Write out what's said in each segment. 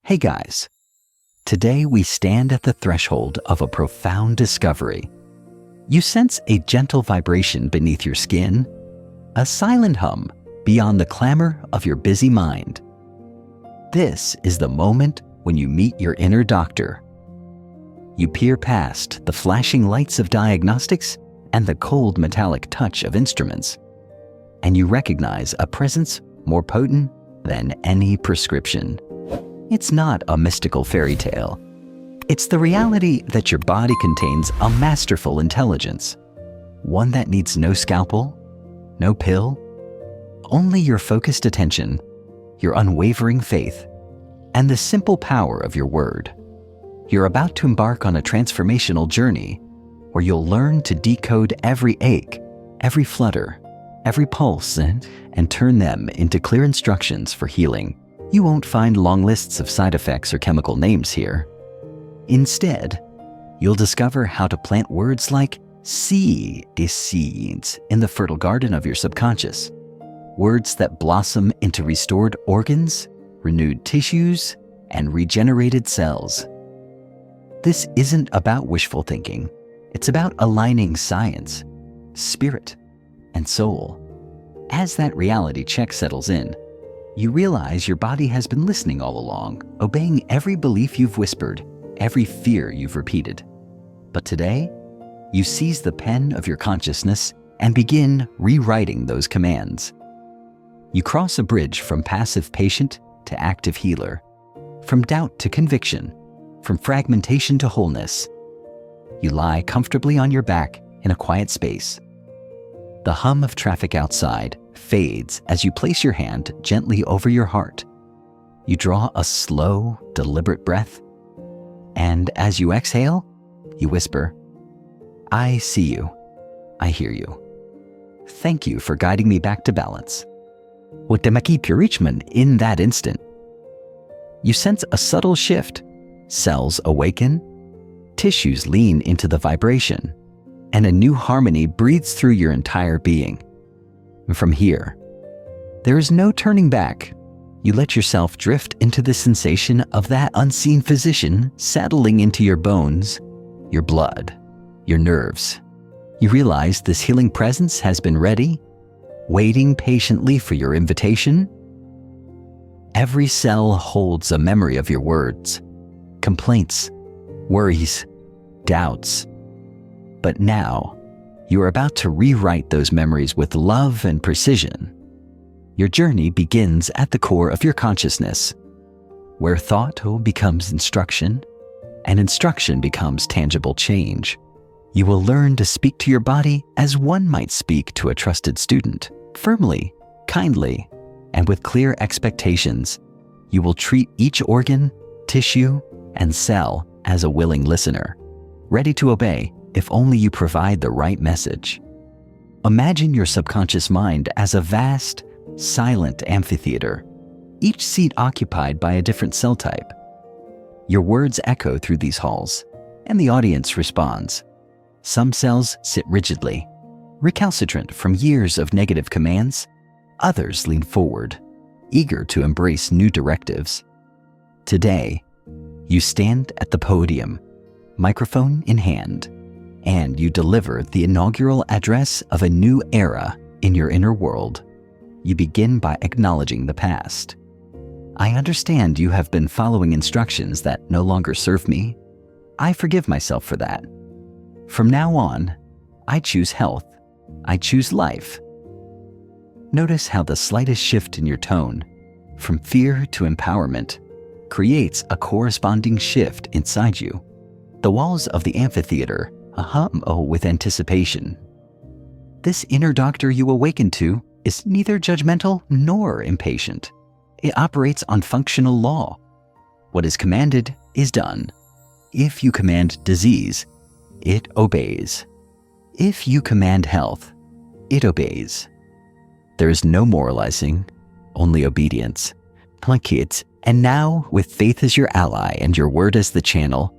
Hey guys, today we stand at the threshold of a profound discovery. You sense a gentle vibration beneath your skin, a silent hum beyond the clamor of your busy mind. This is the moment when you meet your inner doctor. You peer past the flashing lights of diagnostics and the cold metallic touch of instruments, and you recognize a presence more potent than any prescription. It's not a mystical fairy tale. It's the reality that your body contains a masterful intelligence, one that needs no scalpel, no pill, only your focused attention, your unwavering faith, and the simple power of your word. You're about to embark on a transformational journey where you'll learn to decode every ache, every flutter, every pulse, and turn them into clear instructions for healing. You won't find long lists of side effects or chemical names here. Instead, you'll discover how to plant words like seeds in the fertile garden of your subconscious. Words that blossom into restored organs, renewed tissues, and regenerated cells. This isn't about wishful thinking. It's about aligning science, spirit, and soul. As that reality check settles in, you realize your body has been listening all along, obeying every belief you've whispered, every fear you've repeated. But today, you seize the pen of your consciousness and begin rewriting those commands. You cross a bridge from passive patient to active healer, from doubt to conviction, from fragmentation to wholeness. You lie comfortably on your back in a quiet space. The hum of traffic outside fades as you place your hand gently over your heart. You draw a slow, deliberate breath, and as you exhale, you whisper, "I see you. I hear you. Thank you for guiding me back to balance." Watemaki Purichman in that instant. You sense a subtle shift. Cells awaken, tissues lean into the vibration, and a new harmony breathes through your entire being. From here, there is no turning back. You let yourself drift into the sensation of that unseen physician settling into your bones, your blood, your nerves. You realize this healing presence has been ready, waiting patiently for your invitation. Every cell holds a memory of your words, complaints, worries, doubts. But now, you are about to rewrite those memories with love and precision. Your journey begins at the core of your consciousness, where thought becomes instruction, and instruction becomes tangible change. You will learn to speak to your body as one might speak to a trusted student, firmly, kindly, and with clear expectations. You will treat each organ, tissue, and cell as a willing listener, ready to obey if only you provide the right message. Imagine your subconscious mind as a vast, silent amphitheater, each seat occupied by a different cell type. Your words echo through these halls, and the audience responds. Some cells sit rigidly, recalcitrant from years of negative commands. Others lean forward, eager to embrace new directives. Today, you stand at the podium, microphone in hand, and you deliver the inaugural address of a new era in your inner world. You begin by acknowledging the past. I understand you have been following instructions that no longer serve me. I forgive myself for that. From now on, I choose health. I choose life. Notice how the slightest shift in your tone, from fear to empowerment, creates a corresponding shift inside you. The walls of the amphitheater hum with anticipation. This inner doctor you awaken to is neither judgmental nor impatient. It operates on functional law. What is commanded is done. If you command disease, it obeys. If you command health, it obeys. There is no moralizing, only obedience. Like it. And now, with faith as your ally and your word as the channel,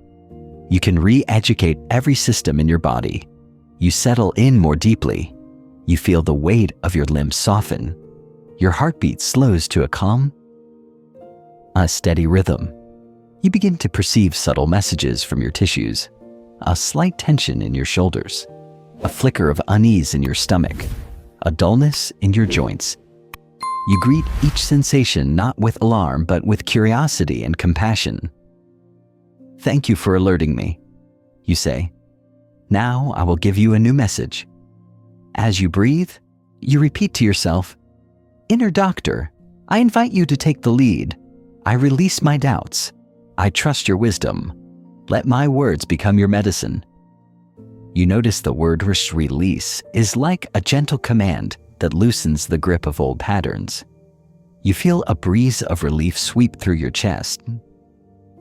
you can re-educate every system in your body. You settle in more deeply. You feel the weight of your limbs soften. Your heartbeat slows to a calm, a steady rhythm. You begin to perceive subtle messages from your tissues, a slight tension in your shoulders, a flicker of unease in your stomach, a dullness in your joints. You greet each sensation not with alarm, but with curiosity and compassion. "Thank you for alerting me," you say. "Now I will give you a new message." As you breathe, you repeat to yourself, "Inner doctor, I invite you to take the lead. I release my doubts. I trust your wisdom. Let my words become your medicine." You notice the word release is like a gentle command that loosens the grip of old patterns. You feel a breeze of relief sweep through your chest.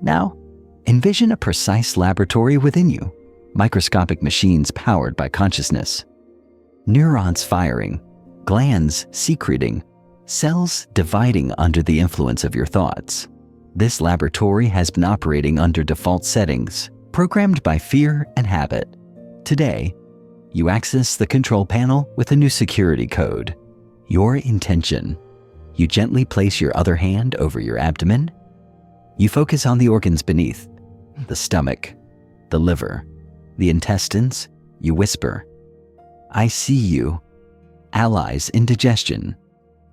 Now, envision a precise laboratory within you, microscopic machines powered by consciousness. Neurons firing, glands secreting, cells dividing under the influence of your thoughts. This laboratory has been operating under default settings, programmed by fear and habit. Today, you access the control panel with a new security code, your intention. You gently place your other hand over your abdomen. You focus on the organs beneath, the stomach, the liver, the intestines. You whisper, "I see you, allies in digestion.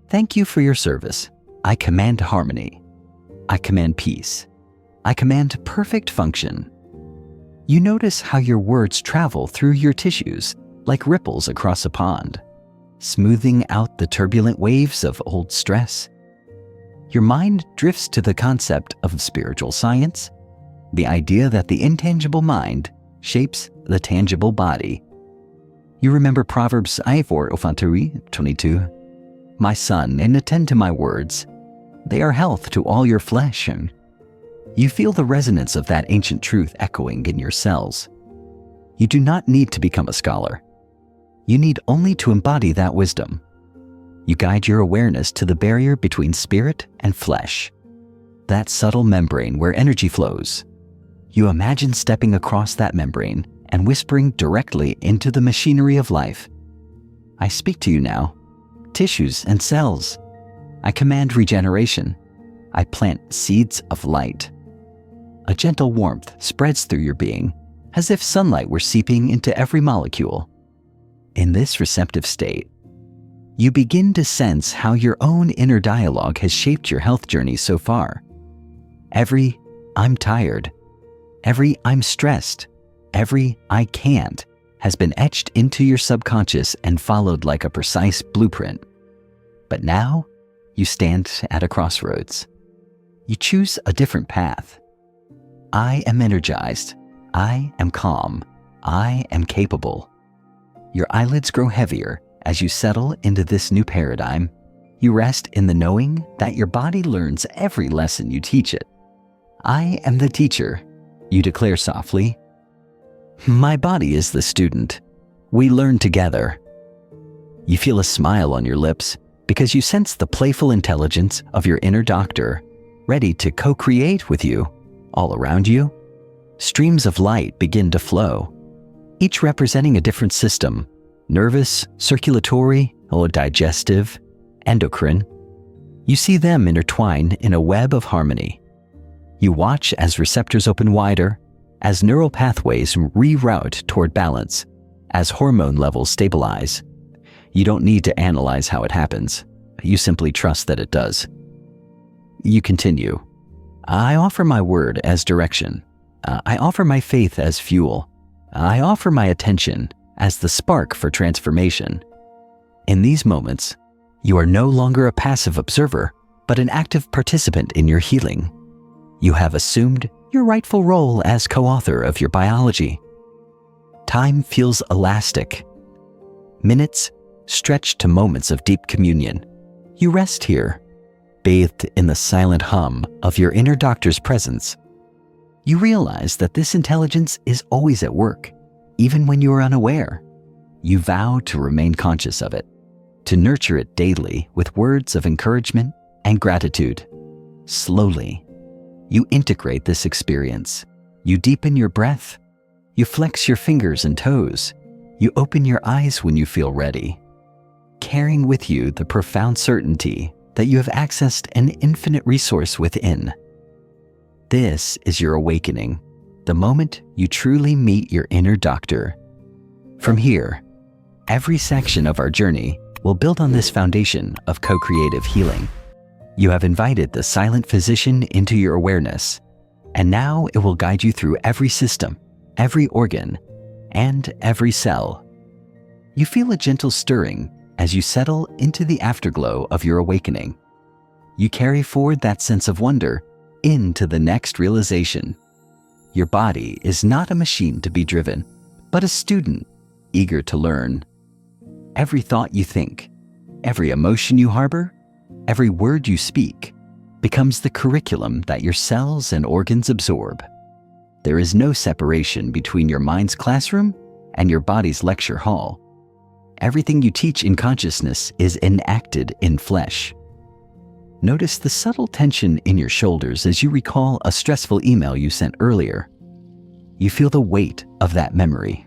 Thank you for your service. I command harmony. I command peace. I command perfect function." You notice how your words travel through your tissues like ripples across a pond, smoothing out the turbulent waves of old stress. Your mind drifts to the concept of spiritual science, the idea that the intangible mind shapes the tangible body. You remember Proverbs 4:22, "My son, and attend to my words. They are health to all your flesh." And you feel the resonance of that ancient truth echoing in your cells. You do not need to become a scholar. You need only to embody that wisdom. You guide your awareness to the barrier between spirit and flesh, that subtle membrane where energy flows. You imagine stepping across that membrane and whispering directly into the machinery of life. "I speak to you now, tissues and cells. I command regeneration. I plant seeds of light." A gentle warmth spreads through your being, as if sunlight were seeping into every molecule. In this receptive state, you begin to sense how your own inner dialogue has shaped your health journey so far. Every "I'm tired," every "I'm stressed," every "I can't" has been etched into your subconscious and followed like a precise blueprint. But now, you stand at a crossroads. You choose a different path. I am energized. I am calm. I am capable. Your eyelids grow heavier as you settle into this new paradigm. You rest in the knowing that your body learns every lesson you teach it. "I am the teacher," you declare softly. "My body is the student. We learn together." You feel a smile on your lips because you sense the playful intelligence of your inner doctor, ready to co-create with you. All around you, streams of light begin to flow, each representing a different system: nervous, circulatory, or digestive, endocrine. You see them intertwine in a web of harmony. You watch as receptors open wider, as neural pathways reroute toward balance, as hormone levels stabilize. You don't need to analyze how it happens. You simply trust that it does. You continue. "I offer my word as direction. I offer my faith as fuel. I offer my attention as the spark for transformation." In these moments, you are no longer a passive observer, but an active participant in your healing. You have assumed your rightful role as co-author of your biology. Time feels elastic. Minutes stretch to moments of deep communion. You rest here, bathed in the silent hum of your inner doctor's presence. You realize that this intelligence is always at work, even when you are unaware. You vow to remain conscious of it, to nurture it daily with words of encouragement and gratitude. Slowly, you integrate this experience. You deepen your breath. You flex your fingers and toes. You open your eyes when you feel ready, carrying with you the profound certainty that you have accessed an infinite resource within. This is your awakening, the moment you truly meet your inner doctor. From here, every section of our journey will build on this foundation of co-creative healing. You have invited the silent physician into your awareness, and now it will guide you through every system, every organ, and every cell. You feel a gentle stirring as you settle into the afterglow of your awakening. You carry forward that sense of wonder into the next realization. Your body is not a machine to be driven, but a student eager to learn. Every thought you think, every emotion you harbor, every word you speak becomes the curriculum that your cells and organs absorb. There is no separation between your mind's classroom and your body's lecture hall. Everything you teach in consciousness is enacted in flesh. Notice the subtle tension in your shoulders as you recall a stressful email you sent earlier. You feel the weight of that memory,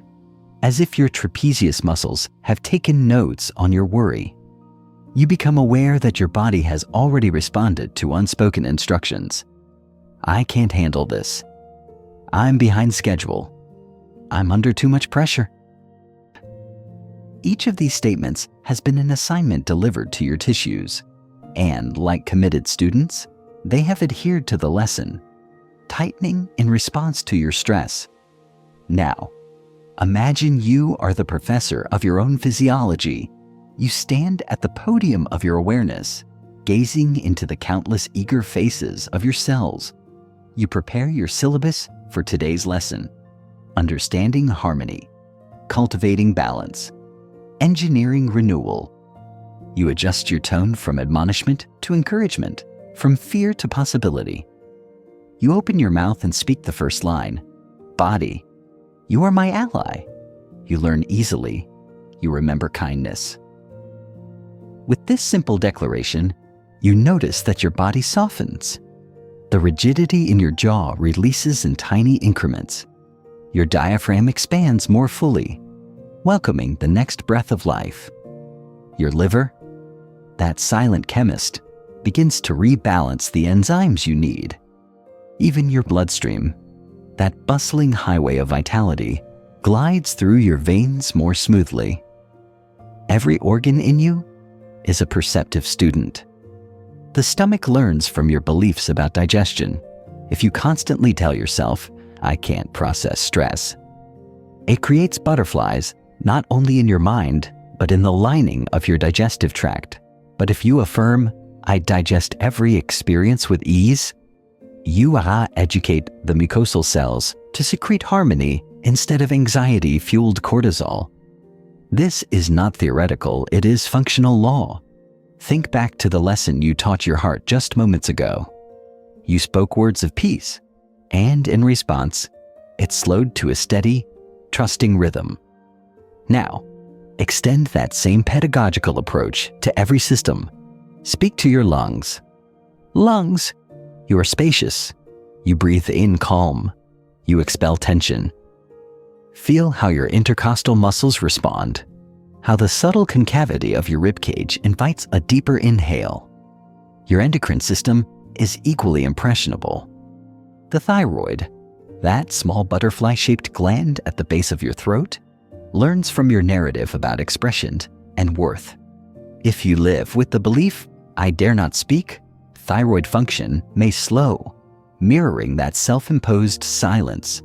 as if your trapezius muscles have taken notes on your worry. You become aware that your body has already responded to unspoken instructions. I can't handle this. I'm behind schedule. I'm under too much pressure. Each of these statements has been an assignment delivered to your tissues, and like committed students, they have adhered to the lesson, tightening in response to your stress. Now, imagine you are the professor of your own physiology. You stand at the podium of your awareness, gazing into the countless eager faces of your cells. You prepare your syllabus for today's lesson: understanding harmony, cultivating balance, engineering renewal. You adjust your tone from admonishment to encouragement, from fear to possibility. You open your mouth and speak the first line: body, you are my ally. You learn easily. You remember kindness. With this simple declaration, you notice that your body softens. The rigidity in your jaw releases in tiny increments. Your diaphragm expands more fully, welcoming the next breath of life. Your liver, that silent chemist, begins to rebalance the enzymes you need. Even your bloodstream, that bustling highway of vitality, glides through your veins more smoothly. Every organ in you is a perceptive student. The stomach learns from your beliefs about digestion. If you constantly tell yourself, I can't process stress, it creates butterflies not only in your mind, but in the lining of your digestive tract. But if you affirm, I digest every experience with ease, you educate the mucosal cells to secrete harmony instead of anxiety-fueled cortisol. This is not theoretical, it is functional law. Think back to the lesson you taught your heart just moments ago. You spoke words of peace, and in response, it slowed to a steady, trusting rhythm. Now, extend that same pedagogical approach to every system. Speak to your lungs. Lungs, you are spacious. You breathe in calm. You expel tension. Feel how your intercostal muscles respond, how the subtle concavity of your ribcage invites a deeper inhale. Your endocrine system is equally impressionable. The thyroid, that small butterfly-shaped gland at the base of your throat, learns from your narrative about expression and worth. If you live with the belief, I dare not speak, thyroid function may slow, mirroring that self-imposed silence.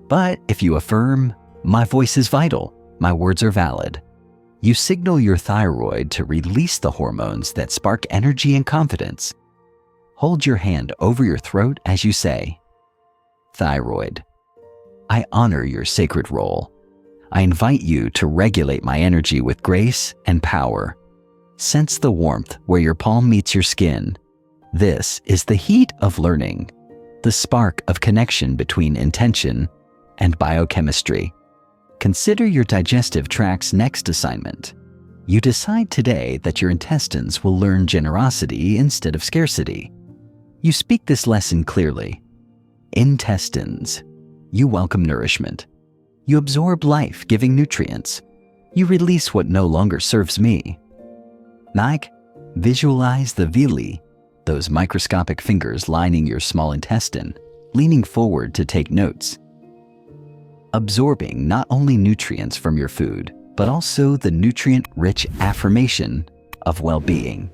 But if you affirm, my voice is vital, my words are valid, you signal your thyroid to release the hormones that spark energy and confidence. Hold your hand over your throat as you say, Thyroid, I honor your sacred role. I invite you to regulate my energy with grace and power. Sense the warmth where your palm meets your skin. This is the heat of learning, the spark of connection between intention and biochemistry. Consider your digestive tract's next assignment. You decide today that your intestines will learn generosity instead of scarcity. You speak this lesson clearly. Intestines, you welcome nourishment. You absorb life-giving nutrients. You release what no longer serves me. Like, visualize the villi, those microscopic fingers lining your small intestine, leaning forward to take notes. Absorbing not only nutrients from your food, but also the nutrient-rich affirmation of well-being.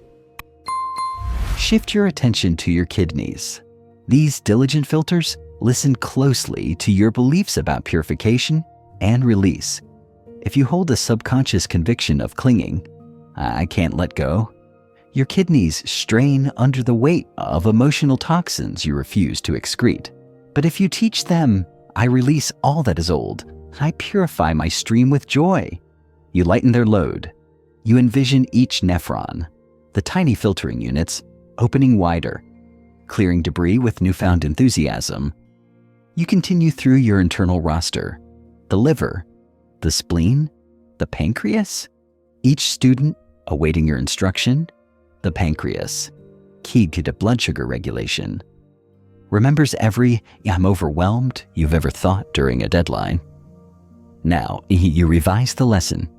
Shift your attention to your kidneys. These diligent filters listen closely to your beliefs about purification and release. If you hold a subconscious conviction of clinging, I can't let go, your kidneys strain under the weight of emotional toxins you refuse to excrete. But if you teach them, I release all that is old, I purify my stream with joy, you lighten their load. You envision each nephron, the tiny filtering units, opening wider, clearing debris with newfound enthusiasm. You continue through your internal roster, the liver, the spleen, the pancreas, each student awaiting your instruction. The pancreas, keyed to blood sugar regulation, remembers every "I'm overwhelmed" you've ever thought during a deadline. Now, you revise the lesson.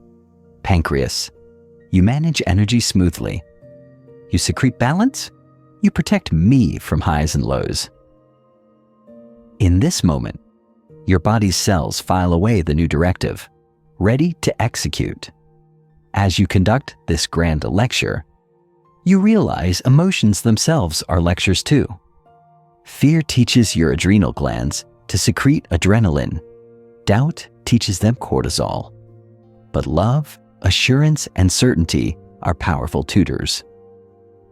Pancreas, you manage energy smoothly. You secrete balance. You protect me from highs and lows. In this moment, your body's cells file away the new directive, ready to execute. As you conduct this grand lecture, you realize emotions themselves are lectures too. Fear teaches your adrenal glands to secrete adrenaline. Doubt teaches them cortisol. But love, assurance, and certainty are powerful tutors.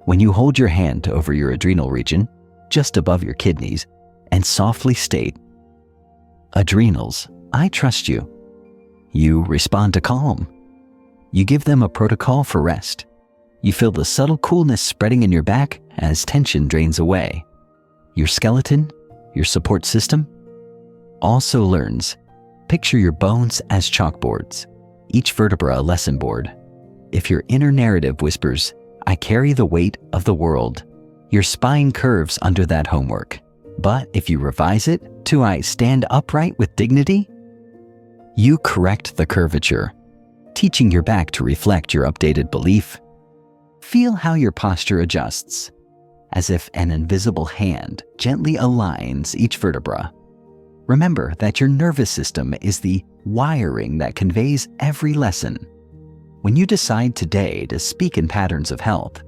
When you hold your hand over your adrenal region, just above your kidneys, and softly state, "Adrenals, I trust you," you respond to calm. You give them a protocol for rest. You feel the subtle coolness spreading in your back as tension drains away. Your skeleton, your support system, also learns. Picture your bones as chalkboards, each vertebra a lesson board. If your inner narrative whispers, "I carry the weight of the world," your spine curves under that homework. But if you revise it to "I stand upright with dignity," you correct the curvature, teaching your back to reflect your updated belief. Feel how your posture adjusts, as if an invisible hand gently aligns each vertebra. Remember that your nervous system is the wiring that conveys every lesson. When you decide today to speak in patterns of health,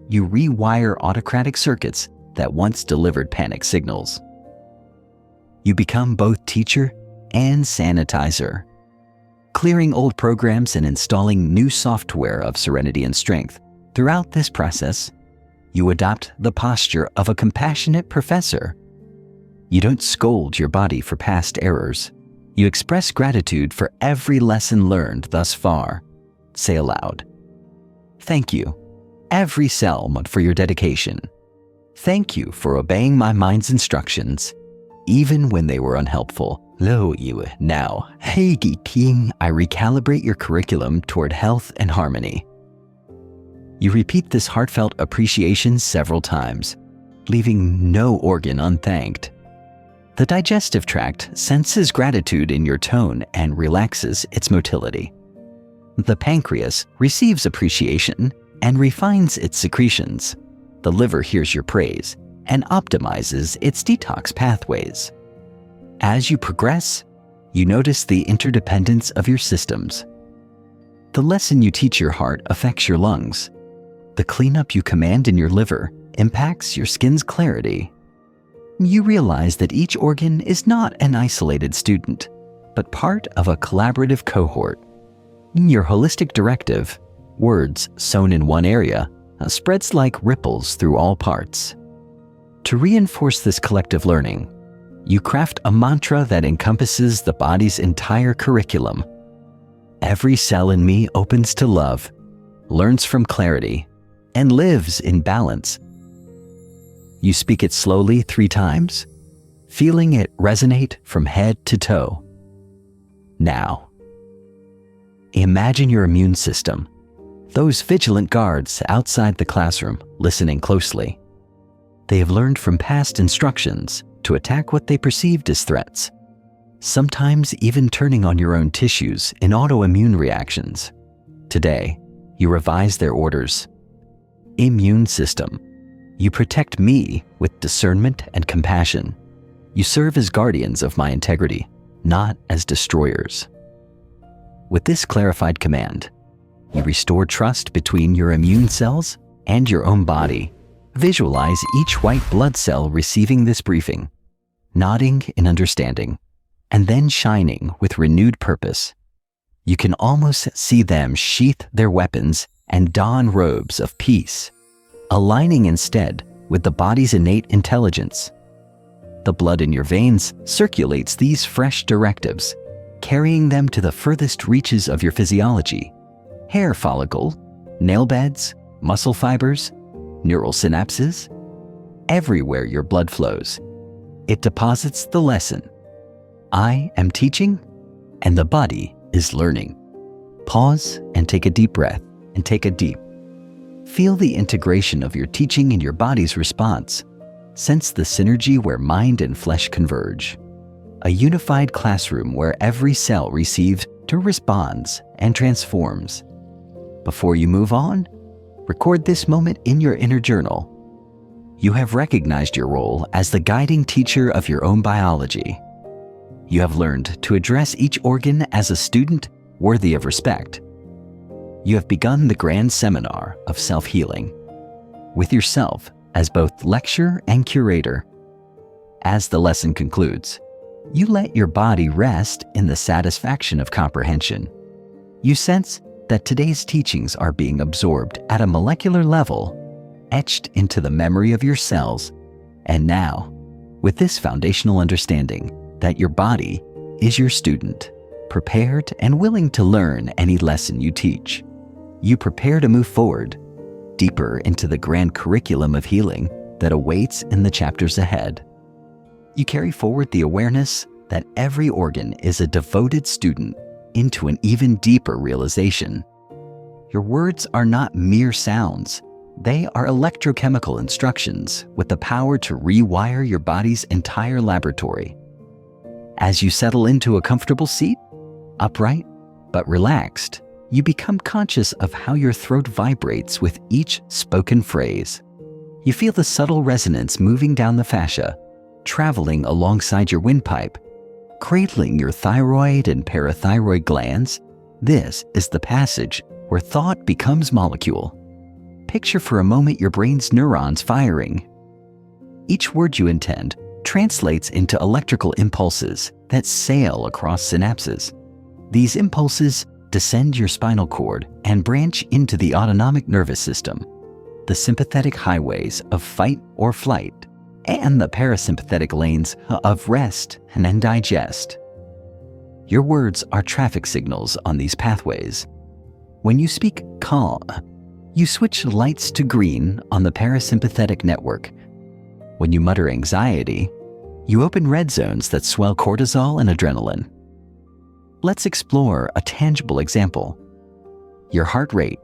you rewire autocratic circuits that once delivered panic signals. You become both teacher and sanitizer, clearing old programs and installing new software of serenity and strength. Throughout this process, you adopt the posture of a compassionate professor. You don't scold your body for past errors. You express gratitude for every lesson learned thus far. Say aloud, "Thank you, every cell for your dedication. Thank you for obeying my mind's instructions, even when they were unhelpful. Lo you now, hey King, I recalibrate your curriculum toward health and harmony." You repeat this heartfelt appreciation several times, leaving no organ unthanked. The digestive tract senses gratitude in your tone and relaxes its motility. The pancreas receives appreciation and refines its secretions. The liver hears your praise and optimizes its detox pathways. As you progress, you notice the interdependence of your systems. The lesson you teach your heart affects your lungs. The cleanup you command in your liver impacts your skin's clarity. You realize that each organ is not an isolated student, but part of a collaborative cohort. Your holistic directive, words sown in one area, spreads like ripples through all parts. To reinforce this collective learning, you craft a mantra that encompasses the body's entire curriculum. Every cell in me opens to love, learns from clarity, and lives in balance. You speak it slowly 3 times, feeling it resonate from head to toe. Now, imagine your immune system, those vigilant guards outside the classroom listening closely. They have learned from past instructions to attack what they perceived as threats, sometimes even turning on your own tissues in autoimmune reactions. Today, you revise their orders. Immune system, you protect me with discernment and compassion. You serve as guardians of my integrity, not as destroyers. With this clarified command, you restore trust between your immune cells and your own body. Visualize each white blood cell receiving this briefing, nodding in understanding, and then shining with renewed purpose. You can almost see them sheath their weapons and don robes of peace, aligning instead with the body's innate intelligence. The blood in your veins circulates these fresh directives, carrying them to the furthest reaches of your physiology: hair follicle, nail beds, muscle fibers, neural synapses. Everywhere your blood flows, it deposits the lesson. I am teaching, and the body is learning. Pause and take a deep breath, and take a deep. Feel the integration of your teaching in your body's response. Sense the synergy where mind and flesh converge. A unified classroom where every cell received responds and transforms. Before you move on, record this moment in your inner journal. You have recognized your role as the guiding teacher of your own biology. You have learned to address each organ as a student worthy of respect. You have begun the grand seminar of self-healing, with yourself as both lecturer and curator. As the lesson concludes, you let your body rest in the satisfaction of comprehension. You sense that today's teachings are being absorbed at a molecular level, etched into the memory of your cells. And now, with this foundational understanding that your body is your student, prepared and willing to learn any lesson you teach, you prepare to move forward, deeper into the grand curriculum of healing that awaits in the chapters ahead. You carry forward the awareness that every organ is a devoted student into an even deeper realization. Your words are not mere sounds. They are electrochemical instructions with the power to rewire your body's entire laboratory. As you settle into a comfortable seat, upright but relaxed, you become conscious of how your throat vibrates with each spoken phrase. You feel the subtle resonance moving down the fascia, traveling alongside your windpipe, cradling your thyroid and parathyroid glands. This is the passage where thought becomes molecule. Picture for a moment your brain's neurons firing. Each word you intend translates into electrical impulses that sail across synapses. These impulses descend your spinal cord and branch into the autonomic nervous system, the sympathetic highways of fight or flight, and the parasympathetic lanes of rest and then digest. Your words are traffic signals on these pathways. When you speak calm, you switch lights to green on the parasympathetic network. When you mutter anxiety, you open red zones that swell cortisol and adrenaline. Let's explore a tangible example. Your heart rate.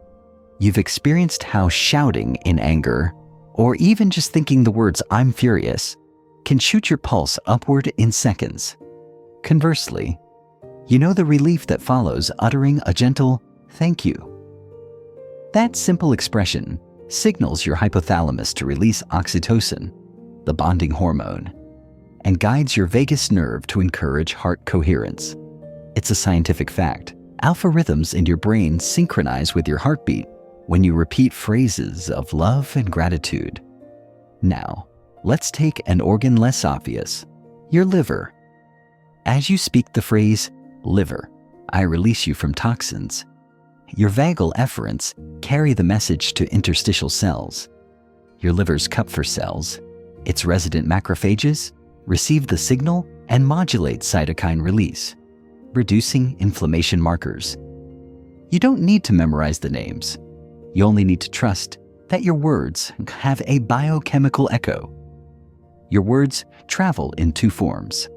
You've experienced how shouting in anger, or even just thinking the words "I'm furious," can shoot your pulse upward in seconds. Conversely, you know the relief that follows uttering a gentle "thank you." That simple expression signals your hypothalamus to release oxytocin, the bonding hormone, and guides your vagus nerve to encourage heart coherence. It's a scientific fact. Alpha rhythms in your brain synchronize with your heartbeat when you repeat phrases of love and gratitude. Now, let's take an organ less obvious, your liver. As you speak the phrase, "Liver, I release you from toxins," your vagal efferents carry the message to interstitial cells. Your liver's Kupffer cells, its resident macrophages, receive the signal and modulate cytokine release, reducing inflammation markers. You don't need to memorize the names. You only need to trust that your words have a biochemical echo. Your words travel in two forms: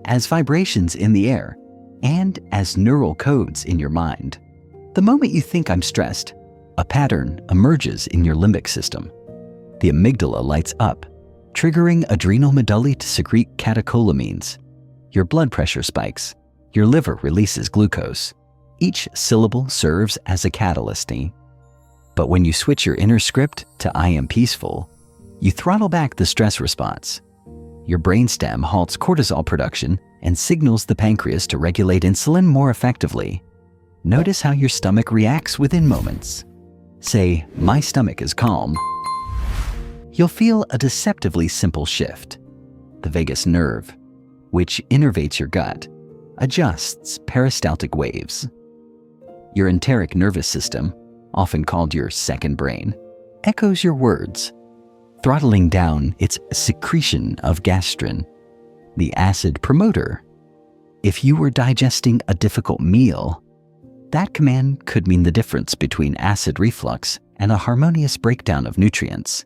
as vibrations in the air and as neural codes in your mind. The moment you think "I'm stressed," a pattern emerges in your limbic system. The amygdala lights up, triggering adrenal medullae to secrete catecholamines. Your blood pressure spikes. Your liver releases glucose. Each syllable serves as a catalyst. But when you switch your inner script to "I am peaceful," you throttle back the stress response. your brainstem halts cortisol production and signals the pancreas to regulate insulin more effectively. Notice how your stomach reacts within moments. Say, "My stomach is calm." You'll feel a deceptively simple shift. The vagus nerve, which innervates your gut, adjusts peristaltic waves. Your enteric nervous system, often called your second brain, echoes your words, throttling down its secretion of gastrin, the acid promoter. If you were digesting a difficult meal, that command could mean the difference between acid reflux and a harmonious breakdown of nutrients.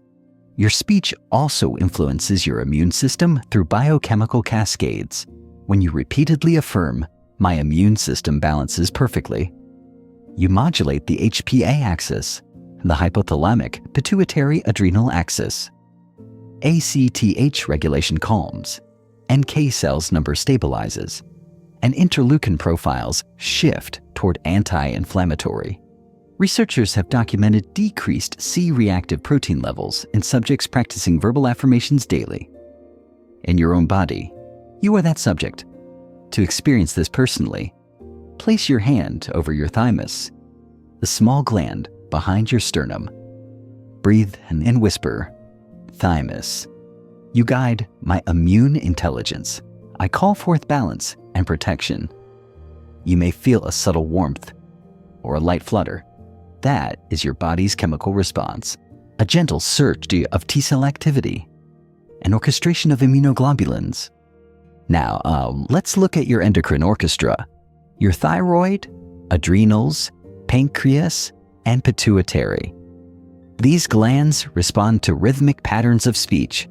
Your speech also influences your immune system through biochemical cascades. When you repeatedly affirm, "My immune system balances perfectly," you modulate the HPA axis, the hypothalamic pituitary adrenal axis. ACTH regulation calms, NK cells number stabilizes, and interleukin profiles shift toward anti-inflammatory. Researchers have documented decreased C-reactive protein levels in subjects practicing verbal affirmations daily. In your own body, you are that subject. To experience this personally, place your hand over your thymus, the small gland behind your sternum. Breathe and whisper, "Thymus, you guide my immune intelligence. I call forth balance and protection." You may feel a subtle warmth or a light flutter. That is your body's chemical response, a gentle surge of T-cell activity, an orchestration of immunoglobulins. Now, let's look at your endocrine orchestra. Your thyroid, adrenals, pancreas, and pituitary. These glands respond to rhythmic patterns of speech.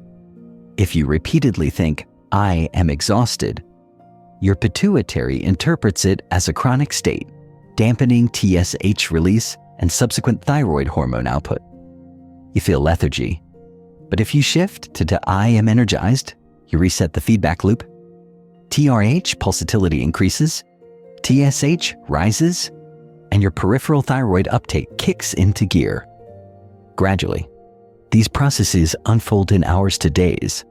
If you repeatedly think, "I am exhausted," your pituitary interprets it as a chronic state, dampening TSH release and subsequent thyroid hormone output. You feel lethargy. But if you shift to "I am energized," you reset the feedback loop. TRH pulsatility increases, TSH rises, and your peripheral thyroid uptake kicks into gear. Gradually, these processes unfold in hours to days,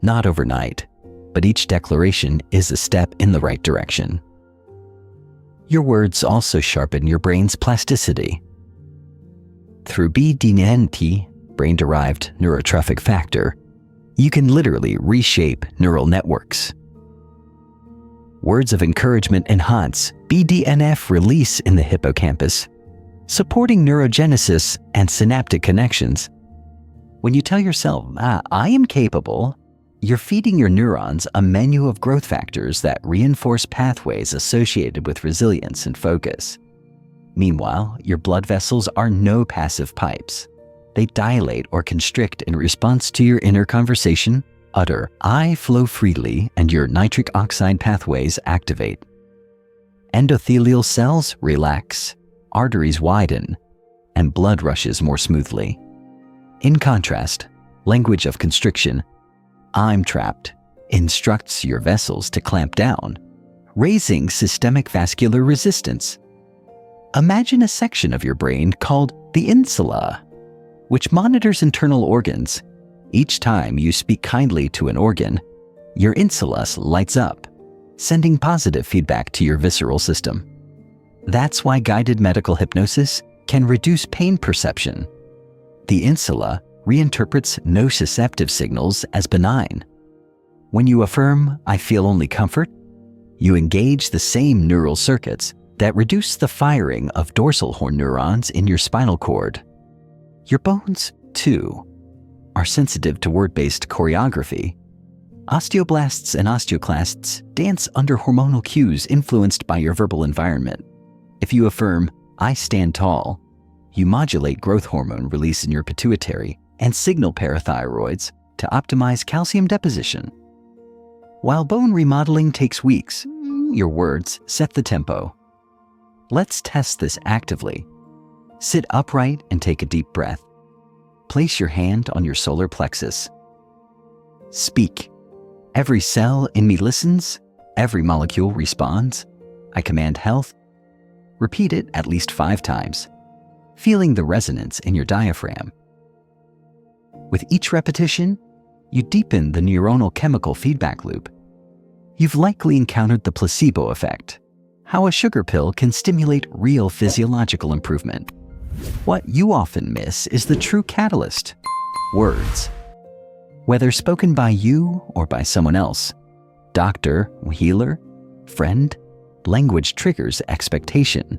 not overnight, but each declaration is a step in the right direction. Your words also sharpen your brain's plasticity. Through BDNF, brain-derived neurotrophic factor, you can literally reshape neural networks. Words of encouragement enhance BDNF release in the hippocampus, supporting neurogenesis and synaptic connections. When you tell yourself, "I am capable," you're feeding your neurons a menu of growth factors that reinforce pathways associated with resilience and focus. Meanwhile, your blood vessels are no passive pipes. They dilate or constrict in response to your inner conversation. Utter, "I flow freely," and your nitric oxide pathways activate. Endothelial cells relax, arteries widen, and blood rushes more smoothly. In contrast, language of constriction, "I'm trapped," instructs your vessels to clamp down, raising systemic vascular resistance. Imagine a section of your brain called the insula, which monitors internal organs. Each time you speak kindly to an organ, your insula lights up, sending positive feedback to your visceral system. That's why guided medical hypnosis can reduce pain perception. The insula reinterprets nociceptive signals as benign. When you affirm, "I feel only comfort," you engage the same neural circuits that reduce the firing of dorsal horn neurons in your spinal cord. Your bones, too, are sensitive to word-based choreography. Osteoblasts and osteoclasts dance under hormonal cues influenced by your verbal environment. If you affirm, "I stand tall," you modulate growth hormone release in your pituitary and signal parathyroids to optimize calcium deposition. While bone remodeling takes weeks, your words set the tempo. Let's test this actively. Sit upright and take a deep breath. Place your hand on your solar plexus. Speak. "Every cell in me listens, every molecule responds. I command health." Repeat it at least 5 times, feeling the resonance in your diaphragm. With each repetition, you deepen the neuronal chemical feedback loop. You've likely encountered the placebo effect, how a sugar pill can stimulate real physiological improvement. What you often miss is the true catalyst: words. Whether spoken by you or by someone else, doctor, healer, friend, language triggers expectation,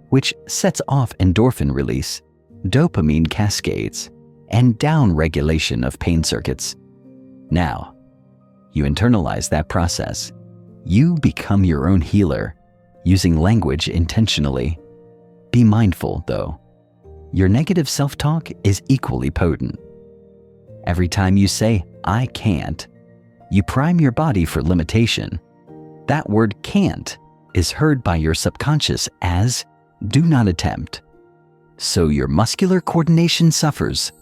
which sets off endorphin release, dopamine cascades, and down-regulation of pain circuits. Now, you internalize that process. You become your own healer, using language intentionally. Be mindful, though. Your negative self-talk is equally potent. Every time you say, "I can't," you prime your body for limitation. That word "can't" is heard by your subconscious as "do not attempt." So your muscular coordination suffers,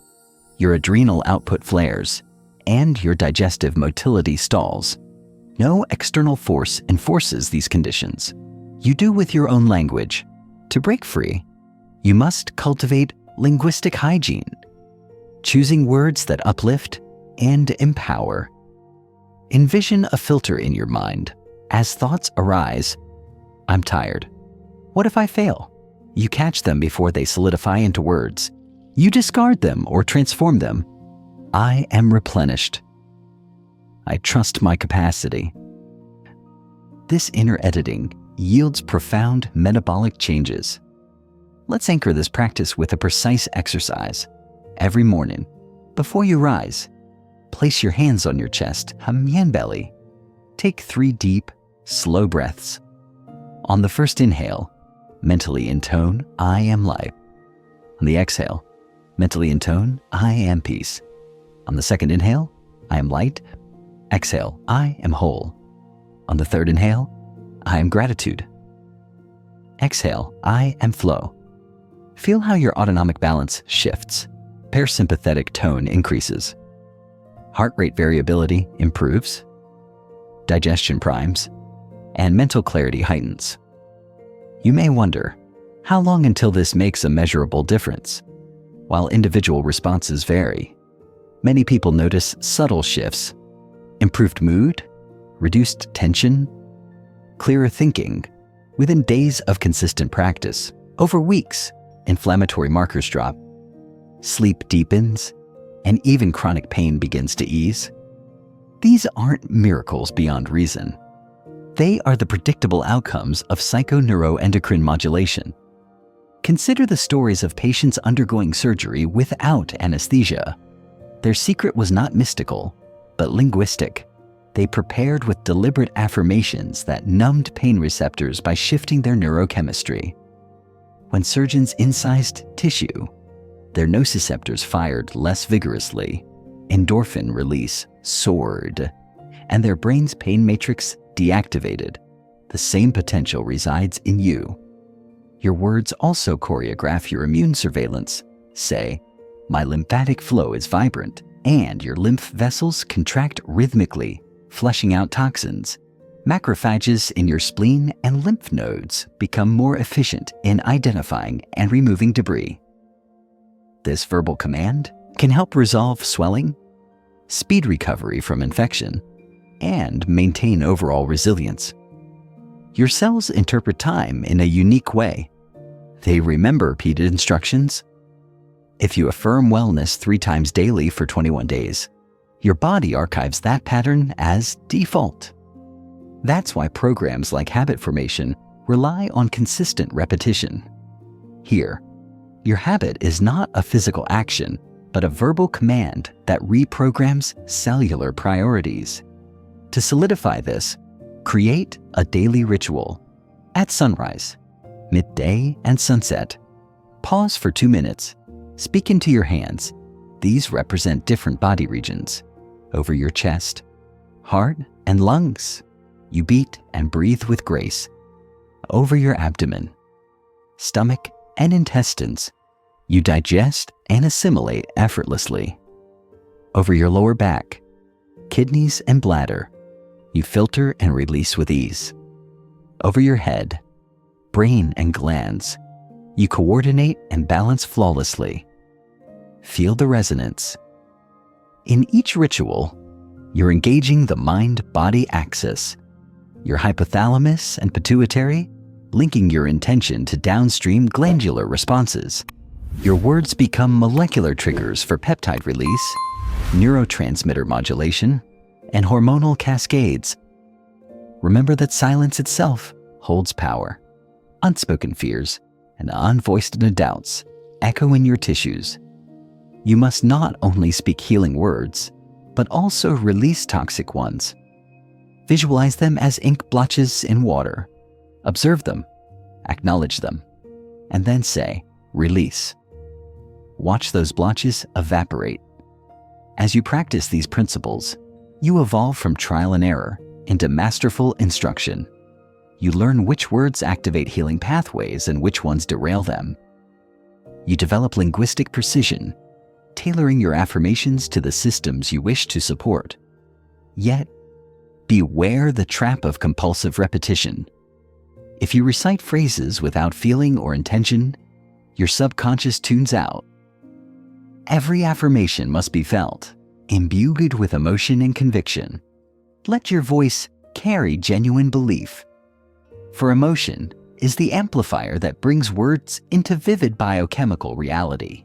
your adrenal output flares, and your digestive motility stalls. No external force enforces these conditions. You do with your own language. To break free, you must cultivate linguistic hygiene, choosing words that uplift and empower. Envision a filter in your mind. As thoughts arise, "I'm tired. What if I fail?" You catch them before they solidify into words. You discard them or transform them. "I am replenished. I trust my capacity." This inner editing yields profound metabolic changes. Let's anchor this practice with a precise exercise. Every morning, before you rise, place your hands on your chest, hand belly. Take 3 deep, slow breaths. On the first inhale, mentally intone, "I am light." On the exhale, mentally intone, "I am peace." On the second inhale, "I am light." Exhale, "I am whole." On the third inhale, "I am gratitude." Exhale, "I am flow." Feel how your autonomic balance shifts. Parasympathetic tone increases. Heart rate variability improves. Digestion primes, and mental clarity heightens. You may wonder, how long until this makes a measurable difference? While individual responses vary, many people notice subtle shifts: improved mood, reduced tension, clearer thinking within days of consistent practice. Over weeks, inflammatory markers drop, sleep deepens, and even chronic pain begins to ease. These aren't miracles beyond reason. They are the predictable outcomes of psychoneuroendocrine modulation. Consider the stories of patients undergoing surgery without anesthesia. Their secret was not mystical, but linguistic. They prepared with deliberate affirmations that numbed pain receptors by shifting their neurochemistry. When surgeons incised tissue, their nociceptors fired less vigorously, endorphin release soared, and their brain's pain matrix deactivated. The same potential resides in you. Your words also choreograph your immune surveillance. Say, "My lymphatic flow is vibrant," and your lymph vessels contract rhythmically, flushing out toxins. Macrophages in your spleen and lymph nodes become more efficient in identifying and removing debris. This verbal command can help resolve swelling, speed recovery from infection, and maintain overall resilience. Your cells interpret time in a unique way. They remember repeated instructions. If you affirm wellness 3 times daily for 21 days, your body archives that pattern as default. That's why programs like habit formation rely on consistent repetition. Here, your habit is not a physical action, but a verbal command that reprograms cellular priorities. To solidify this, create a daily ritual. At sunrise, midday, and sunset, pause for 2 minutes. Speak into your hands. These represent different body regions. Over your chest, heart, and lungs, you beat and breathe with grace. Over your abdomen, stomach, and intestines, you digest and assimilate effortlessly. Over your lower back, kidneys, and bladder, you filter and release with ease. Over your head, brain, and glands, you coordinate and balance flawlessly. Feel the resonance. In each ritual, you're engaging the mind-body axis, your hypothalamus and pituitary, linking your intention to downstream glandular responses. Your words become molecular triggers for peptide release, neurotransmitter modulation, and hormonal cascades. Remember that silence itself holds power. Unspoken fears and unvoiced doubts echo in your tissues. You must not only speak healing words, but also release toxic ones. Visualize them as ink blotches in water. Observe them, acknowledge them, and then say, release. Watch those blotches evaporate. As you practice these principles, you evolve from trial and error into masterful instruction. You learn which words activate healing pathways and which ones derail them. You develop linguistic precision, tailoring your affirmations to the systems you wish to support. Yet, beware the trap of compulsive repetition. If you recite phrases without feeling or intention, your subconscious tunes out. Every affirmation must be felt, imbued with emotion and conviction. Let your voice carry genuine belief. For emotion is the amplifier that brings words into vivid biochemical reality.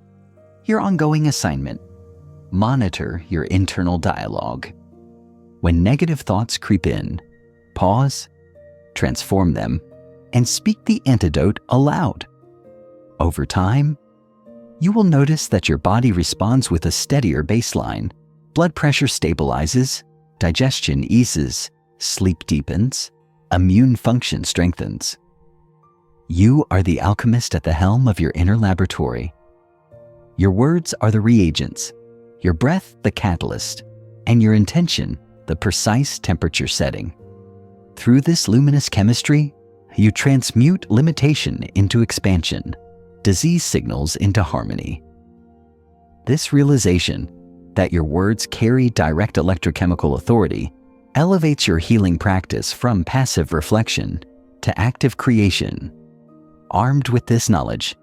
Your ongoing assignment: monitor your internal dialogue. When negative thoughts creep in, pause, transform them, and speak the antidote aloud. Over time, you will notice that your body responds with a steadier baseline. Blood pressure stabilizes, digestion eases, sleep deepens, immune function strengthens. You are the alchemist at the helm of your inner laboratory. Your words are the reagents, your breath the catalyst, and your intention the precise temperature setting. Through this luminous chemistry, you transmute limitation into expansion, disease signals into harmony. This realization that your words carry direct electrochemical authority elevates your healing practice from passive reflection to active creation. Armed with this knowledge,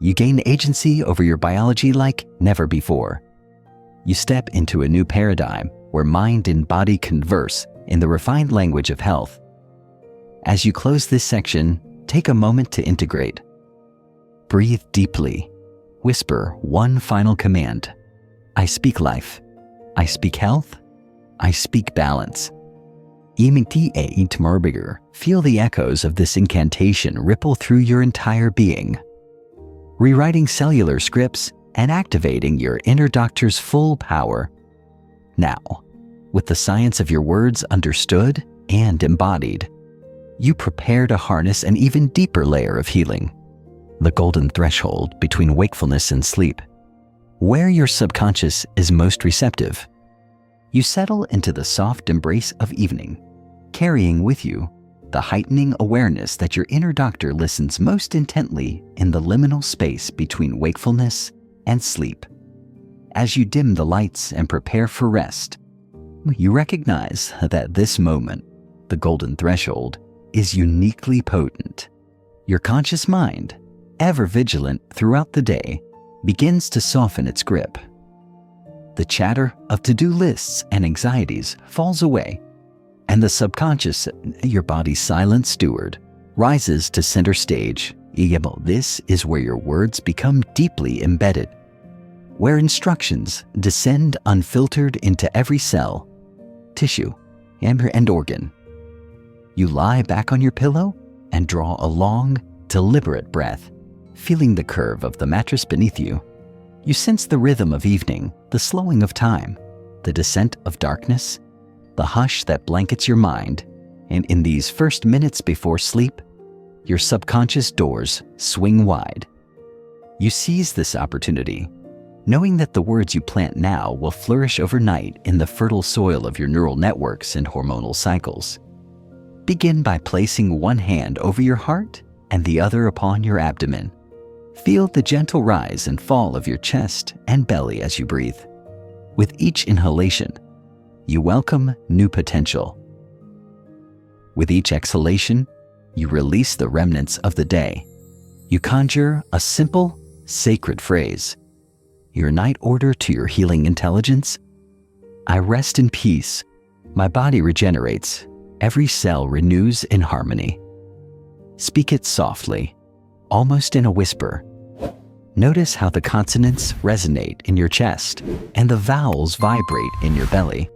you gain agency over your biology like never before. You step into a new paradigm where mind and body converse in the refined language of health. As you close this section, take a moment to integrate. Breathe deeply. Whisper one final command. I speak life. I speak health. I speak balance. Feel the echoes of this incantation ripple through your entire being, rewriting cellular scripts and activating your inner doctor's full power. Now, with the science of your words understood and embodied, you prepare to harness an even deeper layer of healing, the golden threshold between wakefulness and sleep, where your subconscious is most receptive. You settle into the soft embrace of evening, carrying with you the heightening awareness that your inner doctor listens most intently in the liminal space between wakefulness and sleep. As you dim the lights and prepare for rest, you recognize that this moment, the golden threshold, is uniquely potent. Your conscious mind, ever vigilant throughout the day, begins to soften its grip. The chatter of to-do lists and anxieties falls away, and the subconscious, your body's silent steward, rises to center stage. This is where your words become deeply embedded, where instructions descend unfiltered into every cell, tissue, and organ. You lie back on your pillow and draw a long, deliberate breath, feeling the curve of the mattress beneath you. You sense the rhythm of evening, the slowing of time, the descent of darkness, the hush that blankets your mind, and in these first minutes before sleep, your subconscious doors swing wide. You seize this opportunity, knowing that the words you plant now will flourish overnight in the fertile soil of your neural networks and hormonal cycles. Begin by placing one hand over your heart and the other upon your abdomen. Feel the gentle rise and fall of your chest and belly as you breathe. With each inhalation, you welcome new potential. With each exhalation, you release the remnants of the day. You conjure a simple, sacred phrase, your night order to your healing intelligence. I rest in peace. My body regenerates. Every cell renews in harmony. Speak it softly, almost in a whisper. Notice how the consonants resonate in your chest and the vowels vibrate in your belly.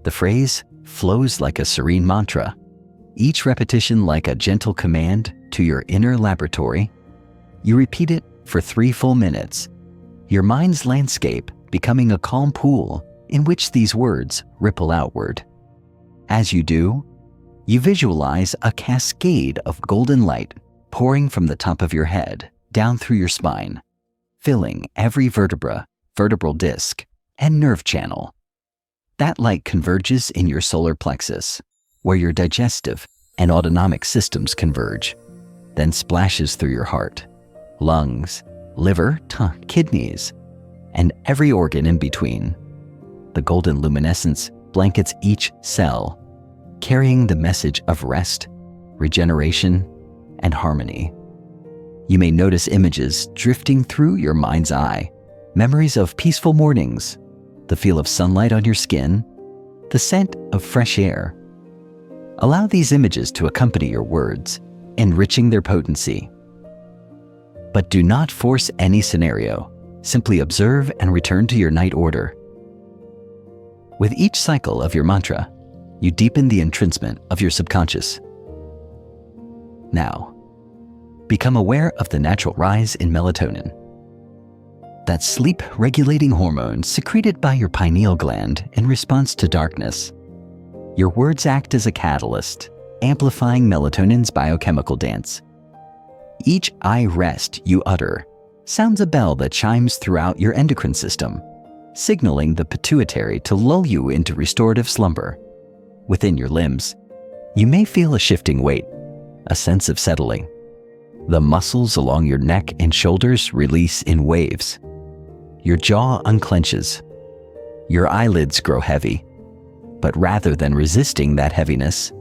The phrase flows like a serene mantra, each repetition like a gentle command to your inner laboratory. You repeat it for 3 full minutes, your mind's landscape becoming a calm pool in which these words ripple outward. As you do, you visualize a cascade of golden light pouring from the top of your head down through your spine, filling every vertebra, vertebral disc, and nerve channel. That light converges in your solar plexus, where your digestive and autonomic systems converge, then splashes through your heart, lungs, liver, kidneys, and every organ in between. The golden luminescence blankets each cell, carrying the message of rest, regeneration, and harmony. You may notice images drifting through your mind's eye, memories of peaceful mornings, the feel of sunlight on your skin, the scent of fresh air. Allow these images to accompany your words, enriching their potency. But do not force any scenario. Simply observe and return to your night order. With each cycle of your mantra, you deepen the entrancement of your subconscious. Now, become aware of the natural rise in melatonin, that sleep-regulating hormone secreted by your pineal gland in response to darkness. Your words act as a catalyst, amplifying melatonin's biochemical dance. Each "I rest" you utter sounds a bell that chimes throughout your endocrine system, signaling the pituitary to lull you into restorative slumber. Within your limbs, you may feel a shifting weight, a sense of settling. The muscles along your neck and shoulders release in waves. Your jaw unclenches. Your eyelids grow heavy. But rather than resisting that heaviness,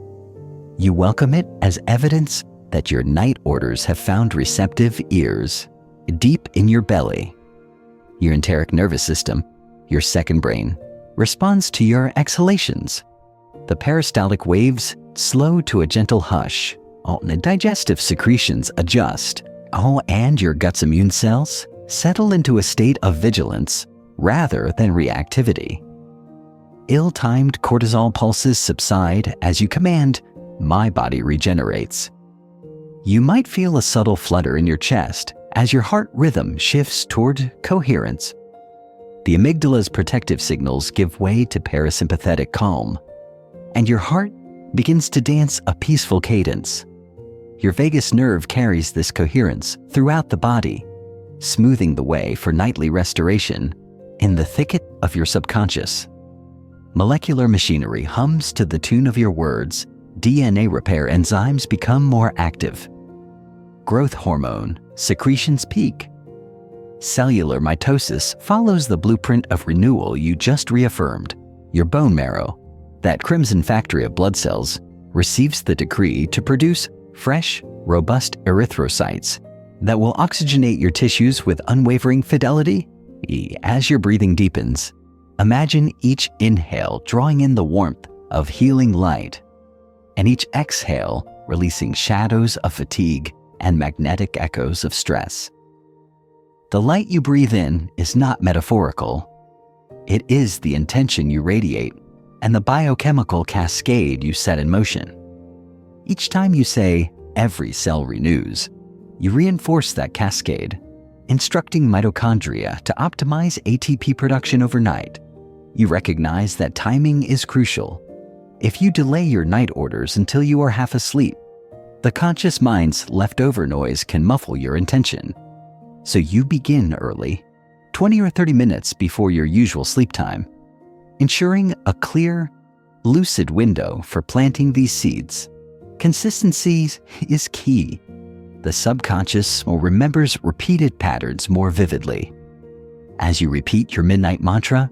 you welcome it as evidence that your night orders have found receptive ears. Deep in your belly, your enteric nervous system, your second brain, responds to your exhalations. The peristaltic waves slow to a gentle hush. All the digestive secretions adjust. And your gut's immune cells settle into a state of vigilance rather than reactivity. Ill-timed cortisol pulses subside as you command, "My body regenerates." You might feel a subtle flutter in your chest as your heart rhythm shifts toward coherence. The amygdala's protective signals give way to parasympathetic calm, and your heart begins to dance a peaceful cadence. Your vagus nerve carries this coherence throughout the body, smoothing the way for nightly restoration in the thicket of your subconscious. Molecular machinery hums to the tune of your words. DNA repair enzymes become more active. Growth hormone secretions peak. Cellular mitosis follows the blueprint of renewal you just reaffirmed. Your bone marrow, that crimson factory of blood cells, receives the decree to produce fresh, robust erythrocytes that will oxygenate your tissues with unwavering fidelity. As your breathing deepens, imagine each inhale drawing in the warmth of healing light, and each exhale releasing shadows of fatigue and magnetic echoes of stress. The light you breathe in is not metaphorical. It is the intention you radiate and the biochemical cascade you set in motion. Each time you say, "Every cell renews," you reinforce that cascade, instructing mitochondria to optimize ATP production overnight. You recognize that timing is crucial. If you delay your night orders until you are half asleep, the conscious mind's leftover noise can muffle your intention. So you begin early, 20 or 30 minutes before your usual sleep time, ensuring a clear, lucid window for planting these seeds. Consistency is key. The subconscious remembers repeated patterns more vividly. As you repeat your midnight mantra,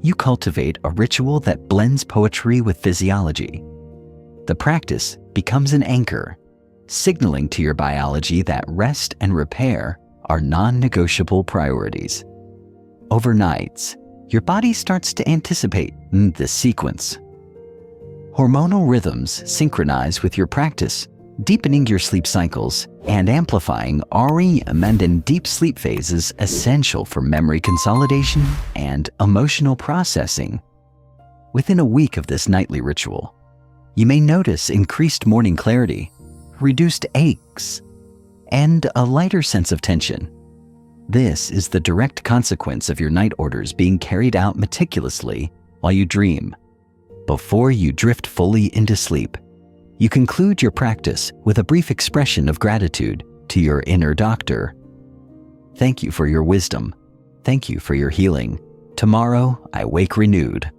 you cultivate a ritual that blends poetry with physiology. The practice becomes an anchor, signaling to your biology that rest and repair are non-negotiable priorities. Overnights, your body starts to anticipate this sequence. Hormonal rhythms synchronize with your practice, deepening your sleep cycles and amplifying REM and deep sleep phases essential for memory consolidation and emotional processing. Within a week of this nightly ritual, you may notice increased morning clarity, reduced aches, and a lighter sense of tension. This is the direct consequence of your night orders being carried out meticulously while you dream. Before you drift fully into sleep, you conclude your practice with a brief expression of gratitude to your inner doctor. Thank you for your wisdom. Thank you for your healing. Tomorrow I wake renewed.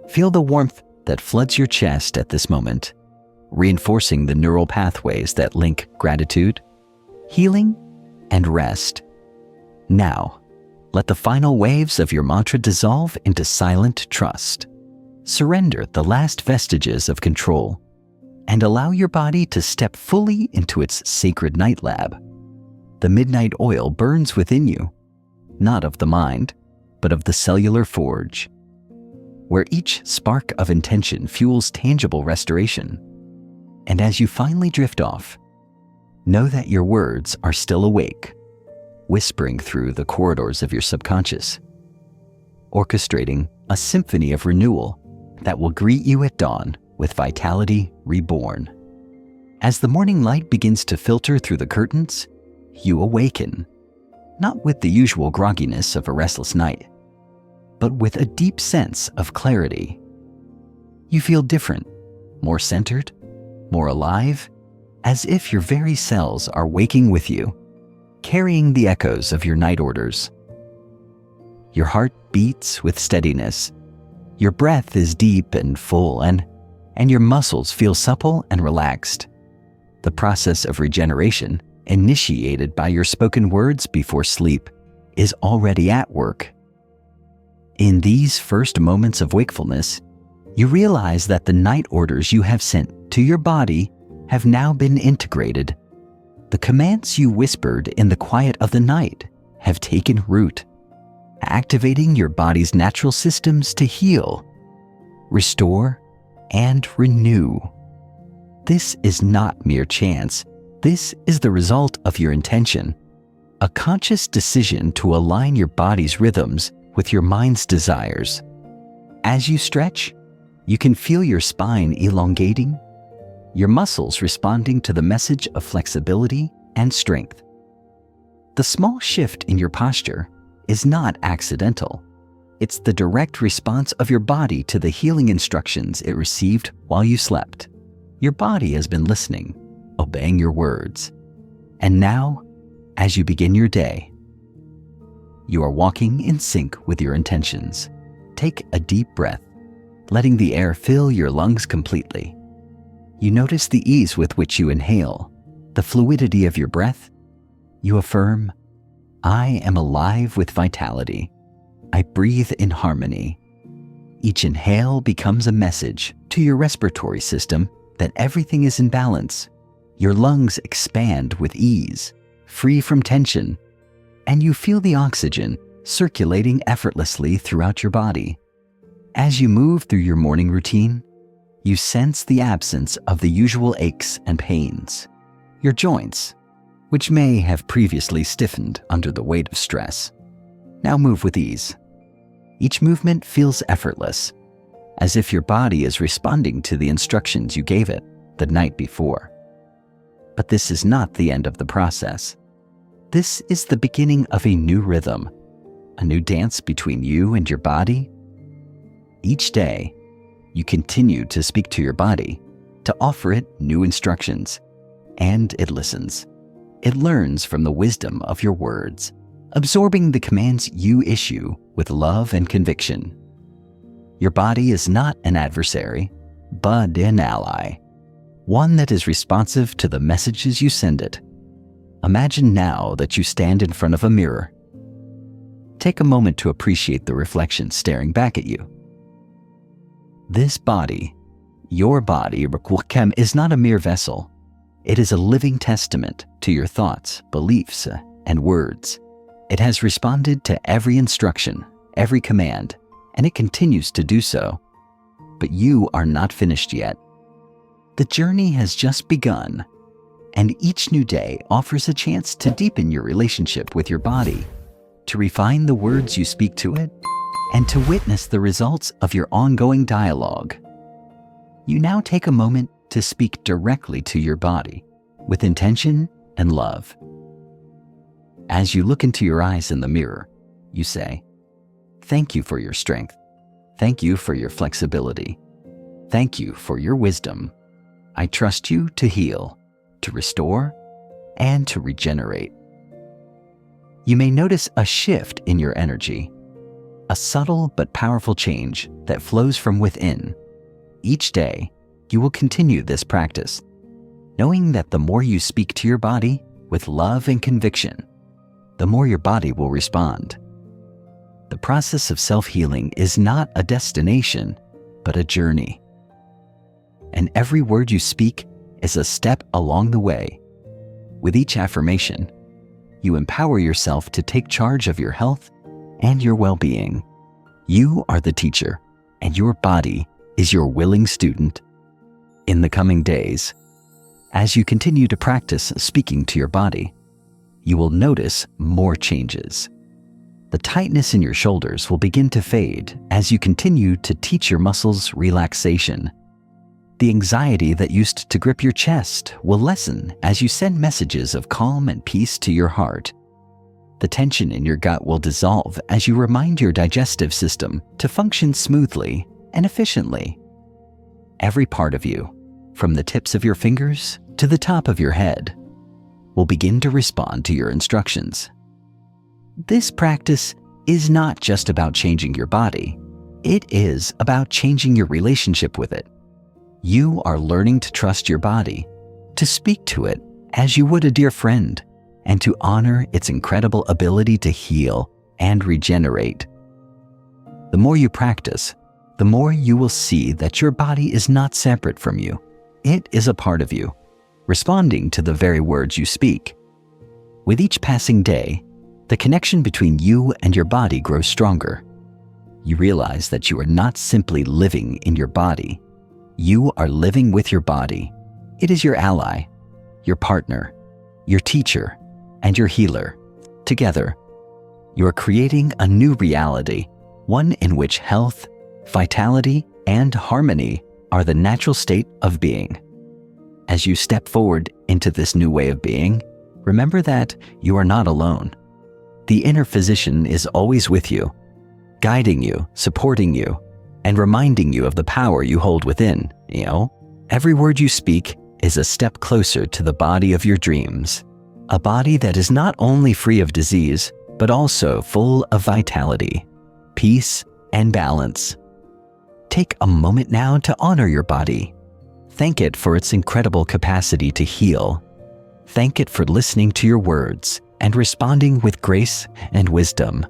Feel the warmth that floods your chest at this moment, reinforcing the neural pathways that link gratitude, healing, and rest. Now, let the final waves of your mantra dissolve into silent trust. Surrender the last vestiges of control and allow your body to step fully into its sacred night lab. The midnight oil burns within you, not of the mind, but of the cellular forge, where each spark of intention fuels tangible restoration. And as you finally drift off, know that your words are still awake, whispering through the corridors of your subconscious, orchestrating a symphony of renewal that will greet you at dawn with vitality reborn. As the morning light begins to filter through the curtains, you awaken, not with the usual grogginess of a restless night, but with a deep sense of clarity. You feel different, more centered, more alive, as if your very cells are waking with you, carrying the echoes of your night orders. Your heart beats with steadiness. Your breath is deep and full, and your muscles feel supple and relaxed. The process of regeneration, initiated by your spoken words before sleep, is already at work. In these first moments of wakefulness, you realize that the night orders you have sent to your body have now been integrated. The commands you whispered in the quiet of the night have taken root, activating your body's natural systems to heal, restore, and renew. This is not mere chance. This is the result of your intention, a conscious decision to align your body's rhythms with your mind's desires. As you stretch, you can feel your spine elongating, your muscles responding to the message of flexibility and strength. The small shift in your posture is not accidental. It's the direct response of your body to the healing instructions it received while you slept. Your body has been listening, obeying your words. And now, as you begin your day, you are walking in sync with your intentions. Take a deep breath, letting the air fill your lungs completely. You notice the ease with which you inhale, the fluidity of your breath. You affirm, I am alive with vitality. I breathe in harmony. Each inhale becomes a message to your respiratory system that everything is in balance. Your lungs expand with ease, free from tension, and you feel the oxygen circulating effortlessly throughout your body. As you move through your morning routine, you sense the absence of the usual aches and pains. Your joints, which may have previously stiffened under the weight of stress, now move with ease. Each movement feels effortless, as if your body is responding to the instructions you gave it the night before. But this is not the end of the process. This is the beginning of a new rhythm, a new dance between you and your body. Each day, you continue to speak to your body, to offer it new instructions, and it listens. It learns from the wisdom of your words, absorbing the commands you issue with love and conviction. Your body is not an adversary, but an ally, one that is responsive to the messages you send it. Imagine now that you stand in front of a mirror. Take a moment to appreciate the reflection staring back at you. This body, your body, Reprogram, is not a mere vessel. It is a living testament to your thoughts, beliefs, and words. It has responded to every instruction, every command, and it continues to do so. But you are not finished yet. The journey has just begun, and each new day offers a chance to deepen your relationship with your body, to refine the words you speak to it, and to witness the results of your ongoing dialogue. You now take a moment to speak directly to your body with intention and love. As you look into your eyes in the mirror, you say, "Thank you for your strength. Thank you for your flexibility. Thank you for your wisdom. I trust you to heal, to restore, and to regenerate." You may notice a shift in your energy, a subtle but powerful change that flows from within. Each day, you will continue this practice, knowing that the more you speak to your body with love and conviction, the more your body will respond. The process of self-healing is not a destination, but a journey. And every word you speak is a step along the way. With each affirmation, you empower yourself to take charge of your health and your well-being. You are the teacher, and your body is your willing student. In the coming days, as you continue to practice speaking to your body, you will notice more changes. The tightness in your shoulders will begin to fade as you continue to teach your muscles relaxation. The anxiety that used to grip your chest will lessen as you send messages of calm and peace to your heart. The tension in your gut will dissolve as you remind your digestive system to function smoothly and efficiently. Every part of you, from the tips of your fingers to the top of your head, will begin to respond to your instructions. This practice is not just about changing your body. It is about changing your relationship with it. You are learning to trust your body, to speak to it as you would a dear friend, and to honor its incredible ability to heal and regenerate. The more you practice, the more you will see that your body is not separate from you. It is a part of you, responding to the very words you speak. With each passing day, the connection between you and your body grows stronger. You realize that you are not simply living in your body. You are living with your body. It is your ally, your partner, your teacher, and your healer. Together, you are creating a new reality, one in which health, vitality, and harmony are the natural state of being. As you step forward into this new way of being, remember that you are not alone. The inner physician is always with you, guiding you, supporting you, and reminding you of the power you hold within. Every word you speak is a step closer to the body of your dreams, a body that is not only free of disease, but also full of vitality, peace, and balance. Take a moment now to honor your body. Thank it for its incredible capacity to heal. Thank it for listening to your words and responding with grace and wisdom.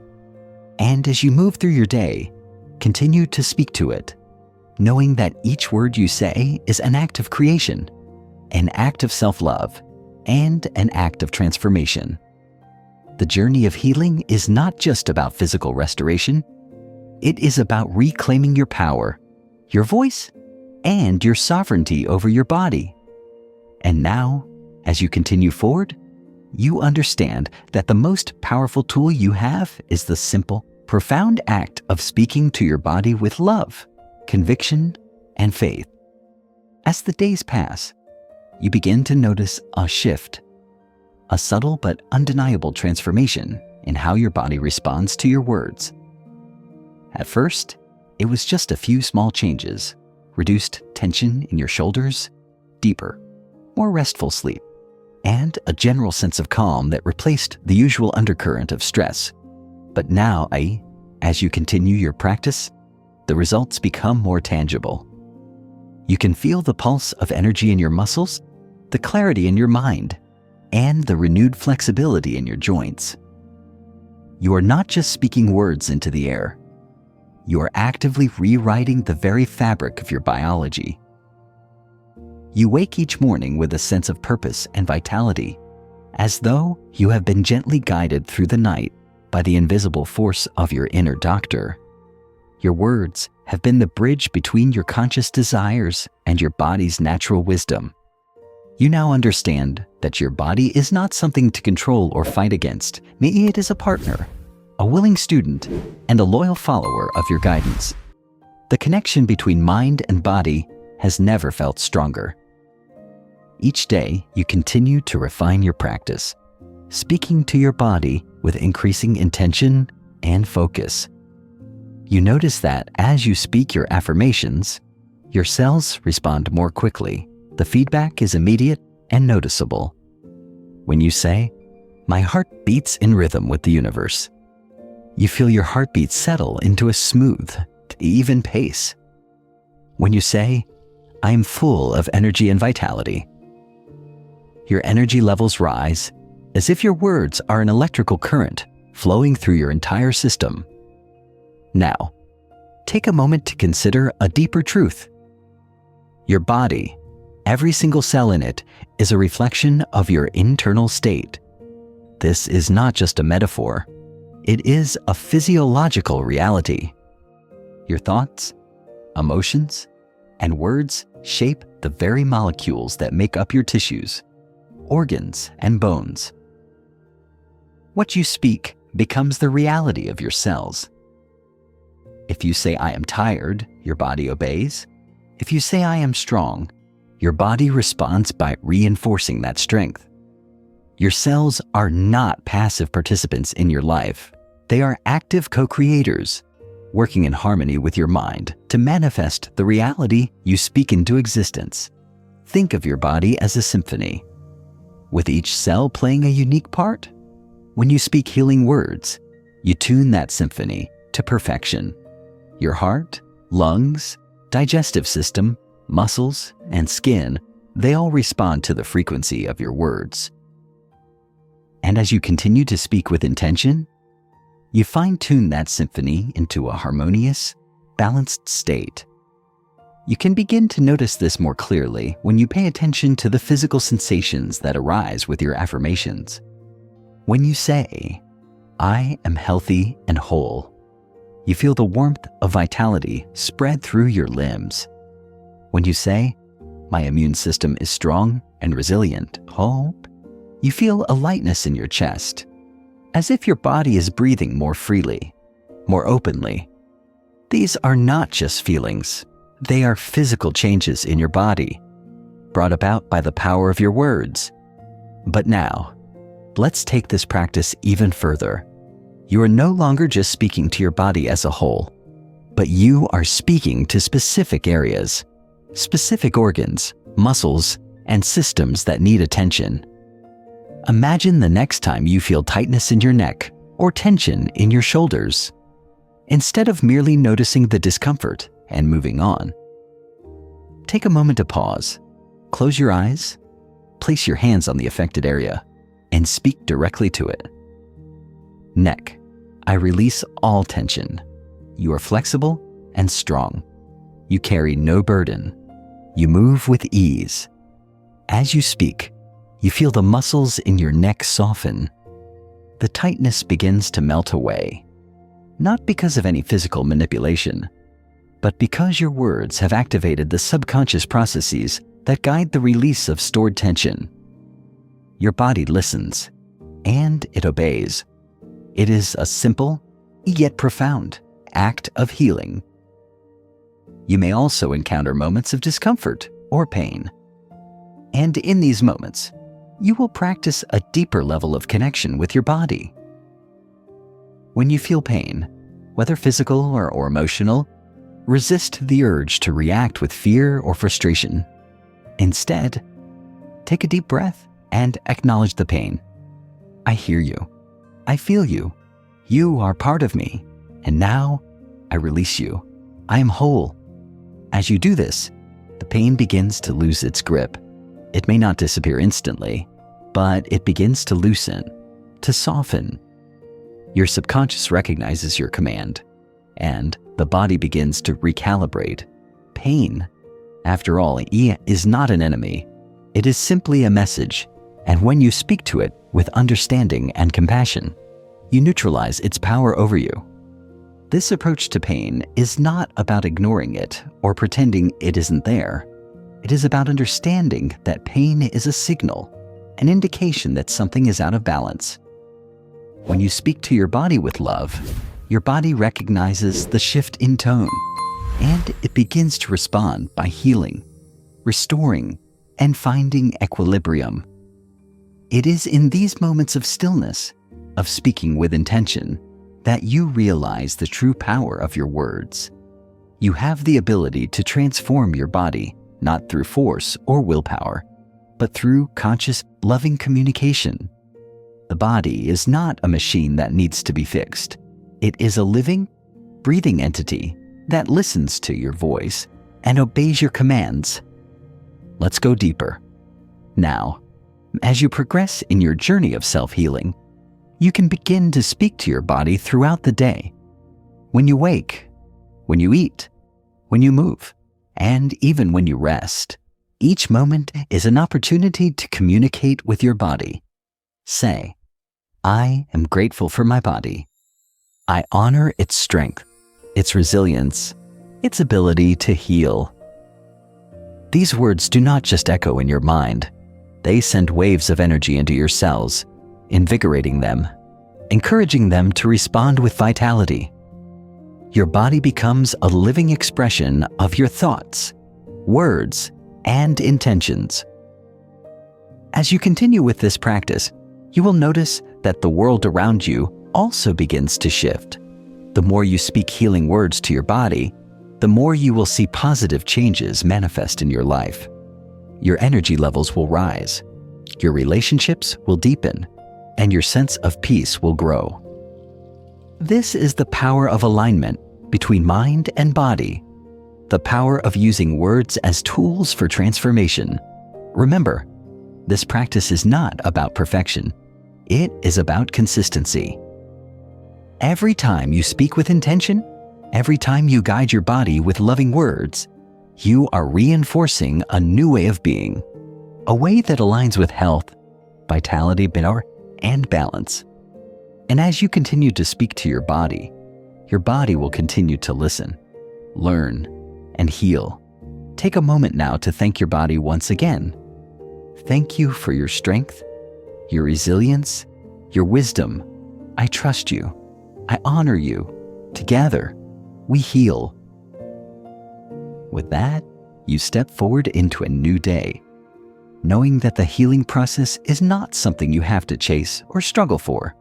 And as you move through your day, continue to speak to it, knowing that each word you say is an act of creation, an act of self-love, and an act of transformation. The journey of healing is not just about physical restoration. It is about reclaiming your power, your voice, and your sovereignty over your body. And now, as you continue forward, you understand that the most powerful tool you have is the simple, profound act of speaking to your body with love, conviction, and faith. As the days pass, you begin to notice a shift, a subtle but undeniable transformation in how your body responds to your words. At first, it was just a few small changes, reduced tension in your shoulders, deeper, more restful sleep, and a general sense of calm that replaced the usual undercurrent of stress. But now, as you continue your practice, the results become more tangible. You can feel the pulse of energy in your muscles, the clarity in your mind, and the renewed flexibility in your joints. You are not just speaking words into the air. You are actively rewriting the very fabric of your biology. You wake each morning with a sense of purpose and vitality, as though you have been gently guided through the night by the invisible force of your inner doctor. Your words have been the bridge between your conscious desires and your body's natural wisdom. You now understand that your body is not something to control or fight against. It is a partner, a willing student, and a loyal follower of your guidance. The connection between mind and body has never felt stronger. Each day, you continue to refine your practice, speaking to your body with increasing intention and focus. You notice that as you speak your affirmations, your cells respond more quickly. The feedback is immediate and noticeable. When you say, "My heart beats in rhythm with the universe," you feel your heartbeat settle into a smooth, even pace. When you say, "I am full of energy and vitality," your energy levels rise as if your words are an electrical current flowing through your entire system. Now, take a moment to consider a deeper truth. Your body, every single cell in it, is a reflection of your internal state. This is not just a metaphor. It is a physiological reality. Your thoughts, emotions, and words shape the very molecules that make up your tissues, organs, and bones. What you speak becomes the reality of your cells. If you say, "I am tired," your body obeys. If you say, "I am strong," your body responds by reinforcing that strength. Your cells are not passive participants in your life. They are active co-creators, working in harmony with your mind to manifest the reality you speak into existence. Think of your body as a symphony, with each cell playing a unique part. When you speak healing words, you tune that symphony to perfection. Your heart, lungs, digestive system, muscles, and skin, they all respond to the frequency of your words. And as you continue to speak with intention, you fine-tune that symphony into a harmonious, balanced state. You can begin to notice this more clearly when you pay attention to the physical sensations that arise with your affirmations. When you say, "I am healthy and whole," you feel the warmth of vitality spread through your limbs. When you say, "My immune system is strong and resilient," you feel a lightness in your chest, as if your body is breathing more freely, more openly. These are not just feelings. They are physical changes in your body, brought about by the power of your words. But now, let's take this practice even further. You are no longer just speaking to your body as a whole, but you are speaking to specific areas, specific organs, muscles, and systems that need attention. Imagine the next time you feel tightness in your neck or tension in your shoulders. Instead of merely noticing the discomfort and moving on, take a moment to pause, close your eyes, place your hands on the affected area, and speak directly to it. Neck, I release all tension. You are flexible and strong. You carry no burden. You move with ease. As you speak, you feel the muscles in your neck soften. The tightness begins to melt away, not because of any physical manipulation, but because your words have activated the subconscious processes that guide the release of stored tension. Your body listens, and it obeys. It is a simple, yet profound, act of healing. You may also encounter moments of discomfort or pain. And in these moments, you will practice a deeper level of connection with your body. When you feel pain, whether physical or emotional, resist the urge to react with fear or frustration. Instead, take a deep breath and acknowledge the pain. I hear you. I feel you. You are part of me. And now, I release you. I am whole. As you do this, the pain begins to lose its grip. It may not disappear instantly, but it begins to loosen, to soften. Your subconscious recognizes your command, and the body begins to recalibrate. Pain, after all, is not an enemy. It is simply a message, and when you speak to it with understanding and compassion, you neutralize its power over you. This approach to pain is not about ignoring it or pretending it isn't there. It is about understanding that pain is a signal, an indication that something is out of balance. When you speak to your body with love, your body recognizes the shift in tone, and it begins to respond by healing, restoring, and finding equilibrium. It is in these moments of stillness, of speaking with intention, that you realize the true power of your words. You have the ability to transform your body, not through force or willpower, but through conscious, loving communication. The body is not a machine that needs to be fixed. It is a living, breathing entity that listens to your voice and obeys your commands. Let's go deeper. Now, as you progress in your journey of self-healing, you can begin to speak to your body throughout the day. When you wake, when you eat, when you move, and even when you rest, each moment is an opportunity to communicate with your body. Say, I am grateful for my body. I honor its strength, its resilience, its ability to heal. These words do not just echo in your mind. They send waves of energy into your cells, invigorating them, encouraging them to respond with vitality. Your body becomes a living expression of your thoughts, words, and intentions. As you continue with this practice, you will notice that the world around you also begins to shift. The more you speak healing words to your body, the more you will see positive changes manifest in your life. Your energy levels will rise, your relationships will deepen, and your sense of peace will grow. This is the power of alignment between mind and body, the power of using words as tools for transformation. Remember, this practice is not about perfection. It is about consistency. Every time you speak with intention, every time you guide your body with loving words, you are reinforcing a new way of being, a way that aligns with health, vitality, power, and balance. And as you continue to speak to your body will continue to listen, learn, and heal. Take a moment now to thank your body once again. Thank you for your strength, your resilience, your wisdom. I trust you. I honor you. Together, we heal. With that, you step forward into a new day, knowing that the healing process is not something you have to chase or struggle for.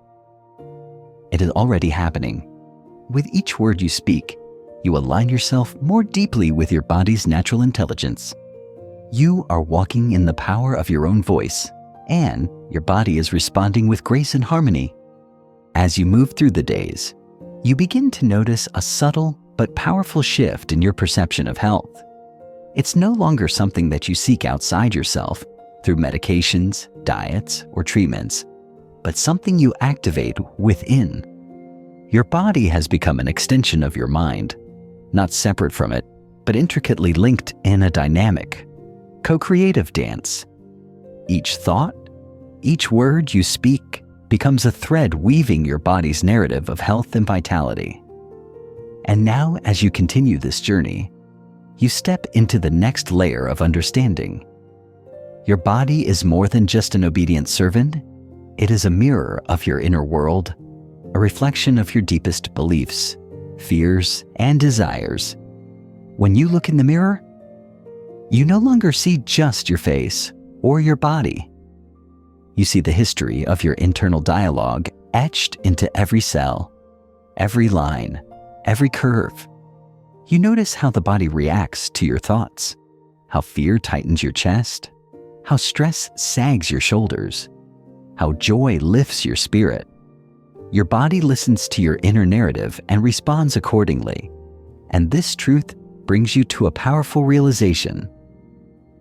It is already happening. With each word you speak, you align yourself more deeply with your body's natural intelligence. You are walking in the power of your own voice, and your body is responding with grace and harmony. As you move through the days, you begin to notice a subtle but powerful shift in your perception of health. It's no longer something that you seek outside yourself through medications, diets, or treatments, but something you activate within. Your body has become an extension of your mind, not separate from it, but intricately linked in a dynamic, co-creative dance. Each thought, each word you speak becomes a thread weaving your body's narrative of health and vitality. And now, as you continue this journey, you step into the next layer of understanding. Your body is more than just an obedient servant. It is a mirror of your inner world, a reflection of your deepest beliefs, fears, and desires. When you look in the mirror, you no longer see just your face or your body. You see the history of your internal dialogue etched into every cell, every line, every curve. You notice how the body reacts to your thoughts, how fear tightens your chest, how stress sags your shoulders, how joy lifts your spirit. Your body listens to your inner narrative and responds accordingly. And this truth brings you to a powerful realization.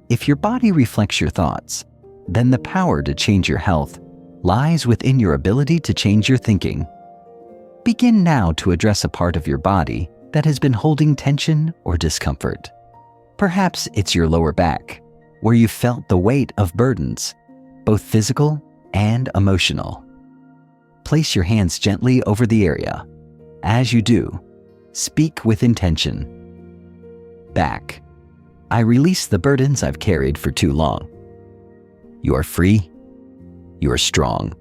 If your body reflects your thoughts, then the power to change your health lies within your ability to change your thinking. Begin now to address a part of your body that has been holding tension or discomfort. Perhaps it's your lower back, where you felt the weight of burdens, both physical and emotional. place your hands gently over the area. As you do, speak with intention. Back. I release the burdens I've carried for too long. You are free. You are strong.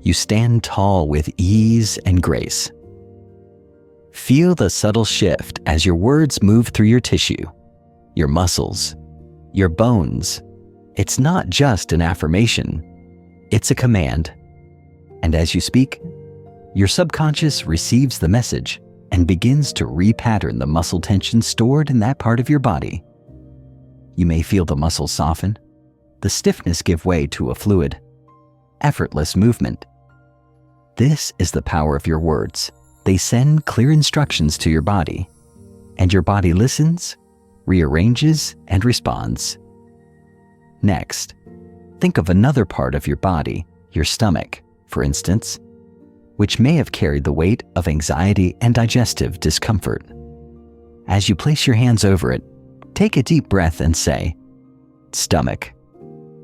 You stand tall with ease and grace. Feel the subtle shift as your words move through your tissue, your muscles, your bones. It's not just an affirmation, it's a command. And as you speak, your subconscious receives the message and begins to repattern the muscle tension stored in that part of your body. You may feel the muscles soften, the stiffness give way to a fluid, effortless movement. This is the power of your words. They send clear instructions to your body, and your body listens, rearranges, and responds. Next, think of another part of your body, your stomach, for instance, which may have carried the weight of anxiety and digestive discomfort. As you place your hands over it, take a deep breath and say, "Stomach,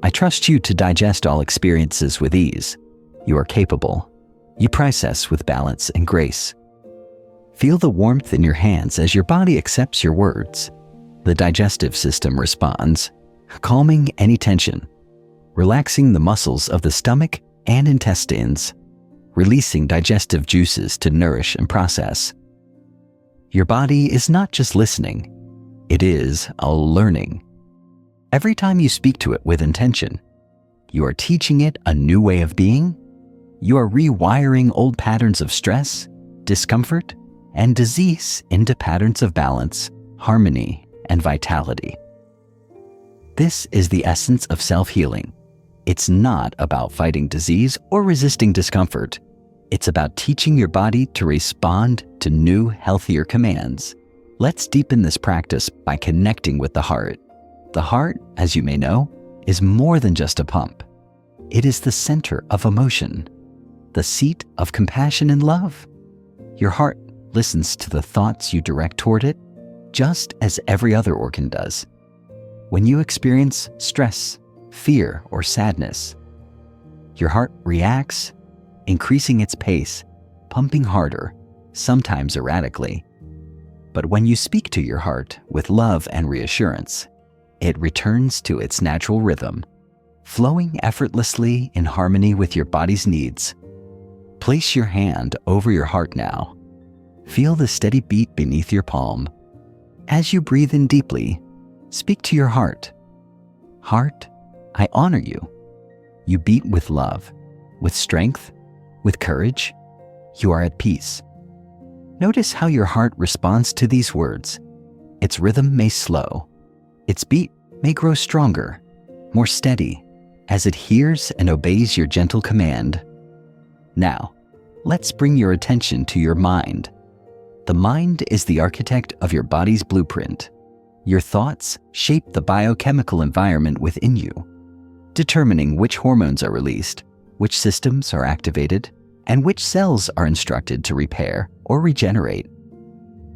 I trust you to digest all experiences with ease. You are capable. You process with balance and grace." Feel the warmth in your hands as your body accepts your words. The digestive system responds, calming any tension, relaxing the muscles of the stomach and intestines, releasing digestive juices to nourish and process. Your body is not just listening, it is learning. Every time you speak to it with intention, you are teaching it a new way of being. You are rewiring old patterns of stress, discomfort, and disease into patterns of balance, harmony, and vitality. This is the essence of self-healing. It's not about fighting disease or resisting discomfort. It's about teaching your body to respond to new, healthier commands. Let's deepen this practice by connecting with the heart. The heart, as you may know, is more than just a pump. It is the center of emotion, the seat of compassion and love. Your heart listens to the thoughts you direct toward it, just as every other organ does. When you experience stress, fear, or sadness, your heart reacts, increasing its pace, pumping harder, sometimes erratically. But when you speak to your heart with love and reassurance, it returns to its natural rhythm, flowing effortlessly in harmony with your body's needs. Place your hand over your heart now. Feel the steady beat beneath your palm. As you breathe in deeply, speak to your heart. Heart, I honor you. You beat with love, with strength, with courage. You are at peace. Notice how your heart responds to these words. Its rhythm may slow. Its beat may grow stronger, more steady, as it hears and obeys your gentle command. Now, let's bring your attention to your mind. The mind is the architect of your body's blueprint. Your thoughts shape the biochemical environment within you, determining which hormones are released, which systems are activated, and which cells are instructed to repair or regenerate.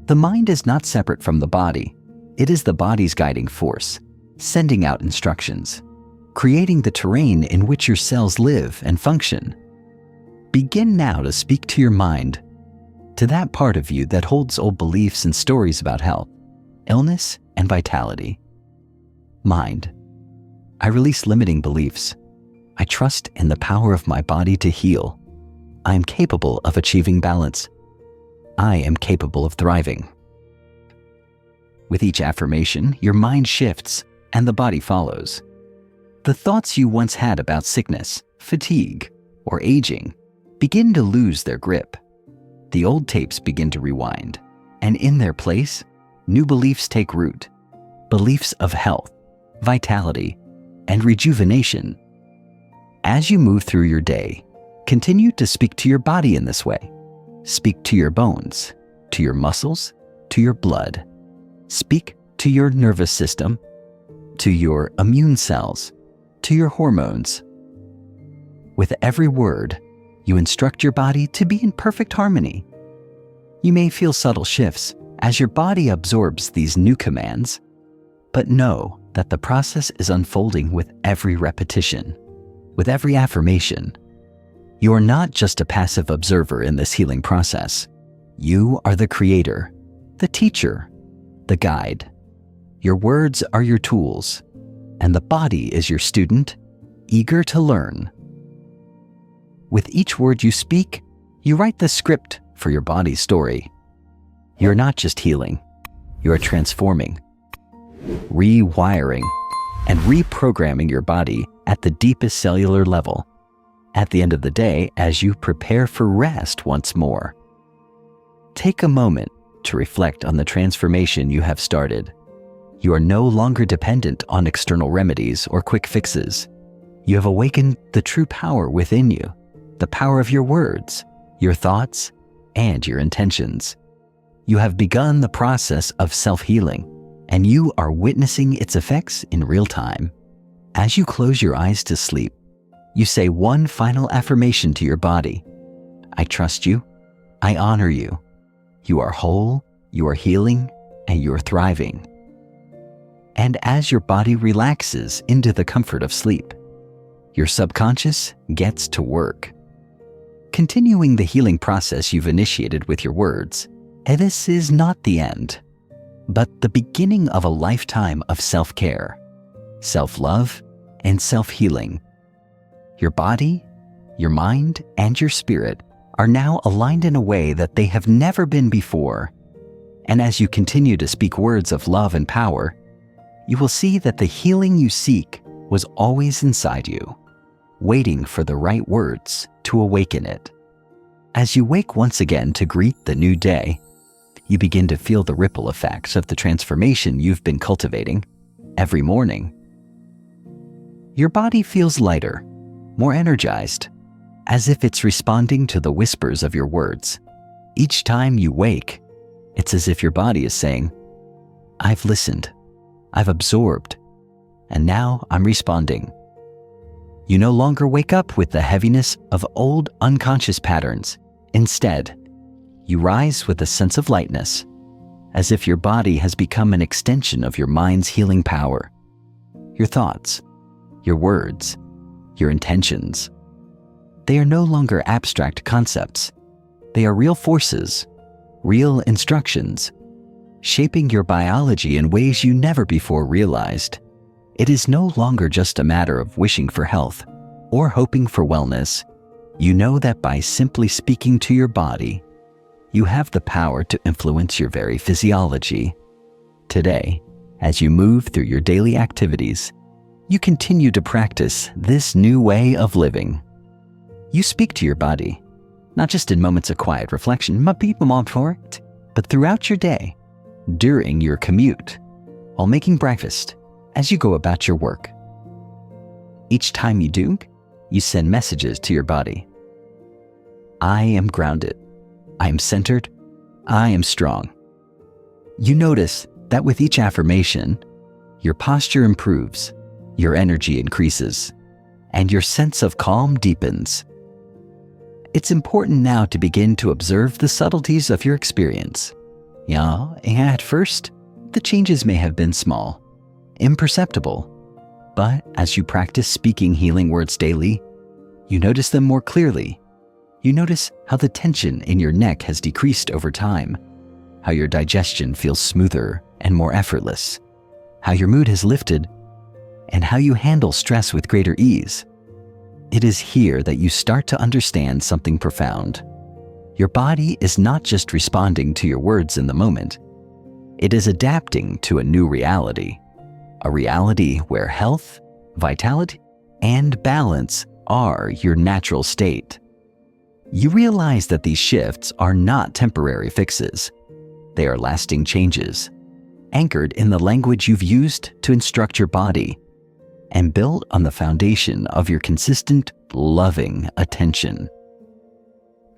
The mind is not separate from the body. It is the body's guiding force, sending out instructions, creating the terrain in which your cells live and function. Begin now to speak to your mind, to that part of you that holds old beliefs and stories about health, illness, and vitality. Mind, I release limiting beliefs. I trust in the power of my body to heal. I am capable of achieving balance. I am capable of thriving. With each affirmation, your mind shifts and the body follows. The thoughts you once had about sickness, fatigue, or aging begin to lose their grip. The old tapes begin to rewind, and in their place, new beliefs take root. Beliefs of health, vitality, and rejuvenation. As you move through your day, continue to speak to your body in this way. Speak to your bones, to your muscles, to your blood. Speak to your nervous system, to your immune cells, to your hormones. With every word, you instruct your body to be in perfect harmony. You may feel subtle shifts as your body absorbs these new commands, but know that the process is unfolding with every repetition, with every affirmation. You are not just a passive observer in this healing process. You are the creator, the teacher, the guide. Your words are your tools, and the body is your student, eager to learn. With each word you speak, you write the script for your body's story. You're not just healing, you're transforming, rewiring, and reprogramming your body at the deepest cellular level. At the end of the day, as you prepare for rest once more, take a moment to reflect on the transformation you have started. You are no longer dependent on external remedies or quick fixes. You have awakened the true power within you, the power of your words, your thoughts, and your intentions. You have begun the process of self-healing, and you are witnessing its effects in real time. As you close your eyes to sleep, you say one final affirmation to your body. I trust you. I honor you. You are whole, you are healing, and you are thriving. And as your body relaxes into the comfort of sleep, your subconscious gets to work. Continuing the healing process you've initiated with your words, and this is not the end, but the beginning of a lifetime of self-care, self-love, and self-healing. Your body, your mind, and your spirit are now aligned in a way that they have never been before. And as you continue to speak words of love and power, you will see that the healing you seek was always inside you, waiting for the right words to awaken it. As you wake once again to greet the new day, you begin to feel the ripple effects of the transformation you've been cultivating every morning. Your body feels lighter, more energized, as if it's responding to the whispers of your words. Each time you wake, it's as if your body is saying, I've listened, I've absorbed, and now I'm responding. You no longer wake up with the heaviness of old unconscious patterns. Instead, you rise with a sense of lightness, as if your body has become an extension of your mind's healing power. Your thoughts, your words, your intentions, they are no longer abstract concepts. They are real forces, real instructions, shaping your biology in ways you never before realized. It is no longer just a matter of wishing for health or hoping for wellness. You know that by simply speaking to your body, you have the power to influence your very physiology. Today, as you move through your daily activities, you continue to practice this new way of living. You speak to your body, not just in moments of quiet reflection, but throughout your day, during your commute, while making breakfast, as you go about your work. Each time you do, you send messages to your body. I am grounded. I am centered. I am strong. You notice that with each affirmation, your posture improves, your energy increases, and your sense of calm deepens. It's important now to begin to observe the subtleties of your experience. At first, the changes may have been small, imperceptible, but as you practice speaking healing words daily, you notice them more clearly. You notice how the tension in your neck has decreased over time, how your digestion feels smoother and more effortless, how your mood has lifted, and how you handle stress with greater ease. It is here that you start to understand something profound. Your body is not just responding to your words in the moment. It is adapting to a new reality, a reality where health, vitality, and balance are your natural state. You realize that these shifts are not temporary fixes. They are lasting changes, anchored in the language you've used to instruct your body, and built on the foundation of your consistent, loving attention.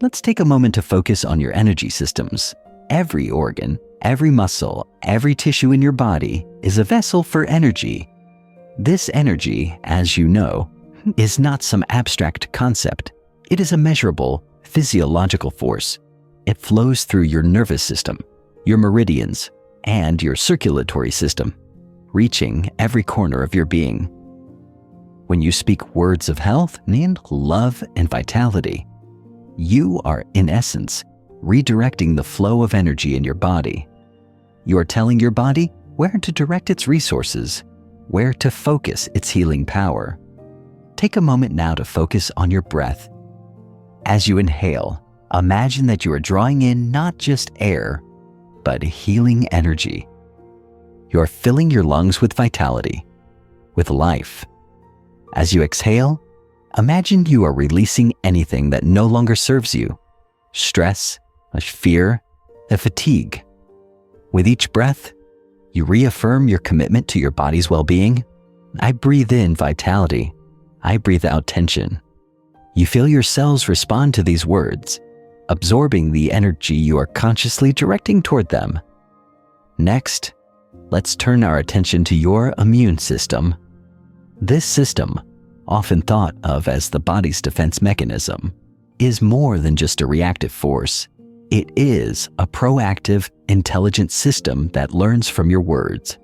Let's take a moment to focus on your energy systems. Every organ, every muscle, every tissue in your body is a vessel for energy. This energy, as you know, is not some abstract concept. It is a measurable, physiological force. It flows through your nervous system, your meridians, and your circulatory system, reaching every corner of your being. When you speak words of health and love and vitality, you are, in essence, redirecting the flow of energy in your body. You are telling your body where to direct its resources, where to focus its healing power. Take a moment now to focus on your breath. As you inhale, imagine that you are drawing in not just air, but healing energy. You are filling your lungs with vitality, with life. As you exhale, imagine you are releasing anything that no longer serves you: stress, fear, fatigue. With each breath, you reaffirm your commitment to your body's well-being. I breathe in vitality. I breathe out tension. You feel your cells respond to these words, absorbing the energy you are consciously directing toward them. Next, let's turn our attention to your immune system. This system, often thought of as the body's defense mechanism, is more than just a reactive force. It is a proactive, intelligent system that learns from your words.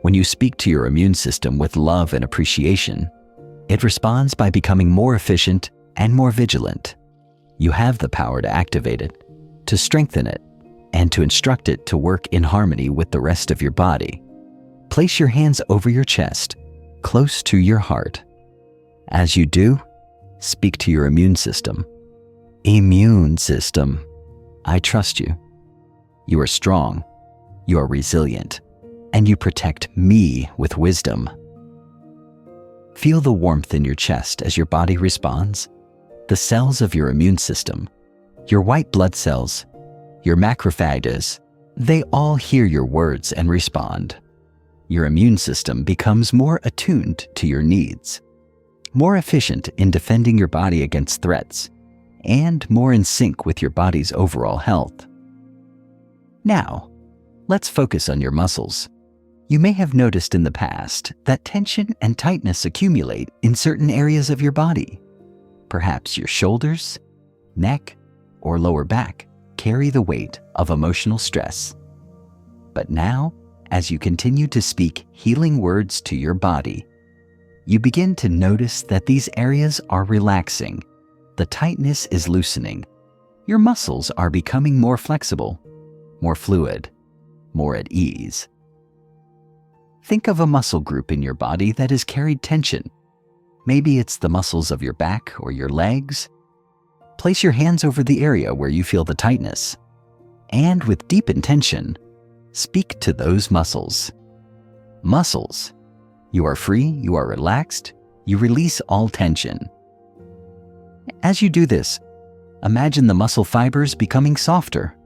When you speak to your immune system with love and appreciation, it responds by becoming more efficient and more vigilant. You have the power to activate it, to strengthen it, and to instruct it to work in harmony with the rest of your body. Place your hands over your chest, close to your heart. As you do, speak to your immune system. Immune system, I trust you. You are strong, you are resilient, and you protect me with wisdom. Feel the warmth in your chest as your body responds. The cells of your immune system, your white blood cells, your macrophages, they all hear your words and respond. Your immune system becomes more attuned to your needs, more efficient in defending your body against threats, and more in sync with your body's overall health. Now, let's focus on your muscles. You may have noticed in the past that tension and tightness accumulate in certain areas of your body. Perhaps your shoulders, neck, or lower back carry the weight of emotional stress. But now, as you continue to speak healing words to your body, you begin to notice that these areas are relaxing. The tightness is loosening. Your muscles are becoming more flexible, more fluid, more at ease. Think of a muscle group in your body that has carried tension. Maybe it's the muscles of your back or your legs. Place your hands over the area where you feel the tightness, and with deep intention, speak to those muscles. Muscles, you are free, you are relaxed, you release all tension. As you do this, imagine the muscle fibers becoming softer,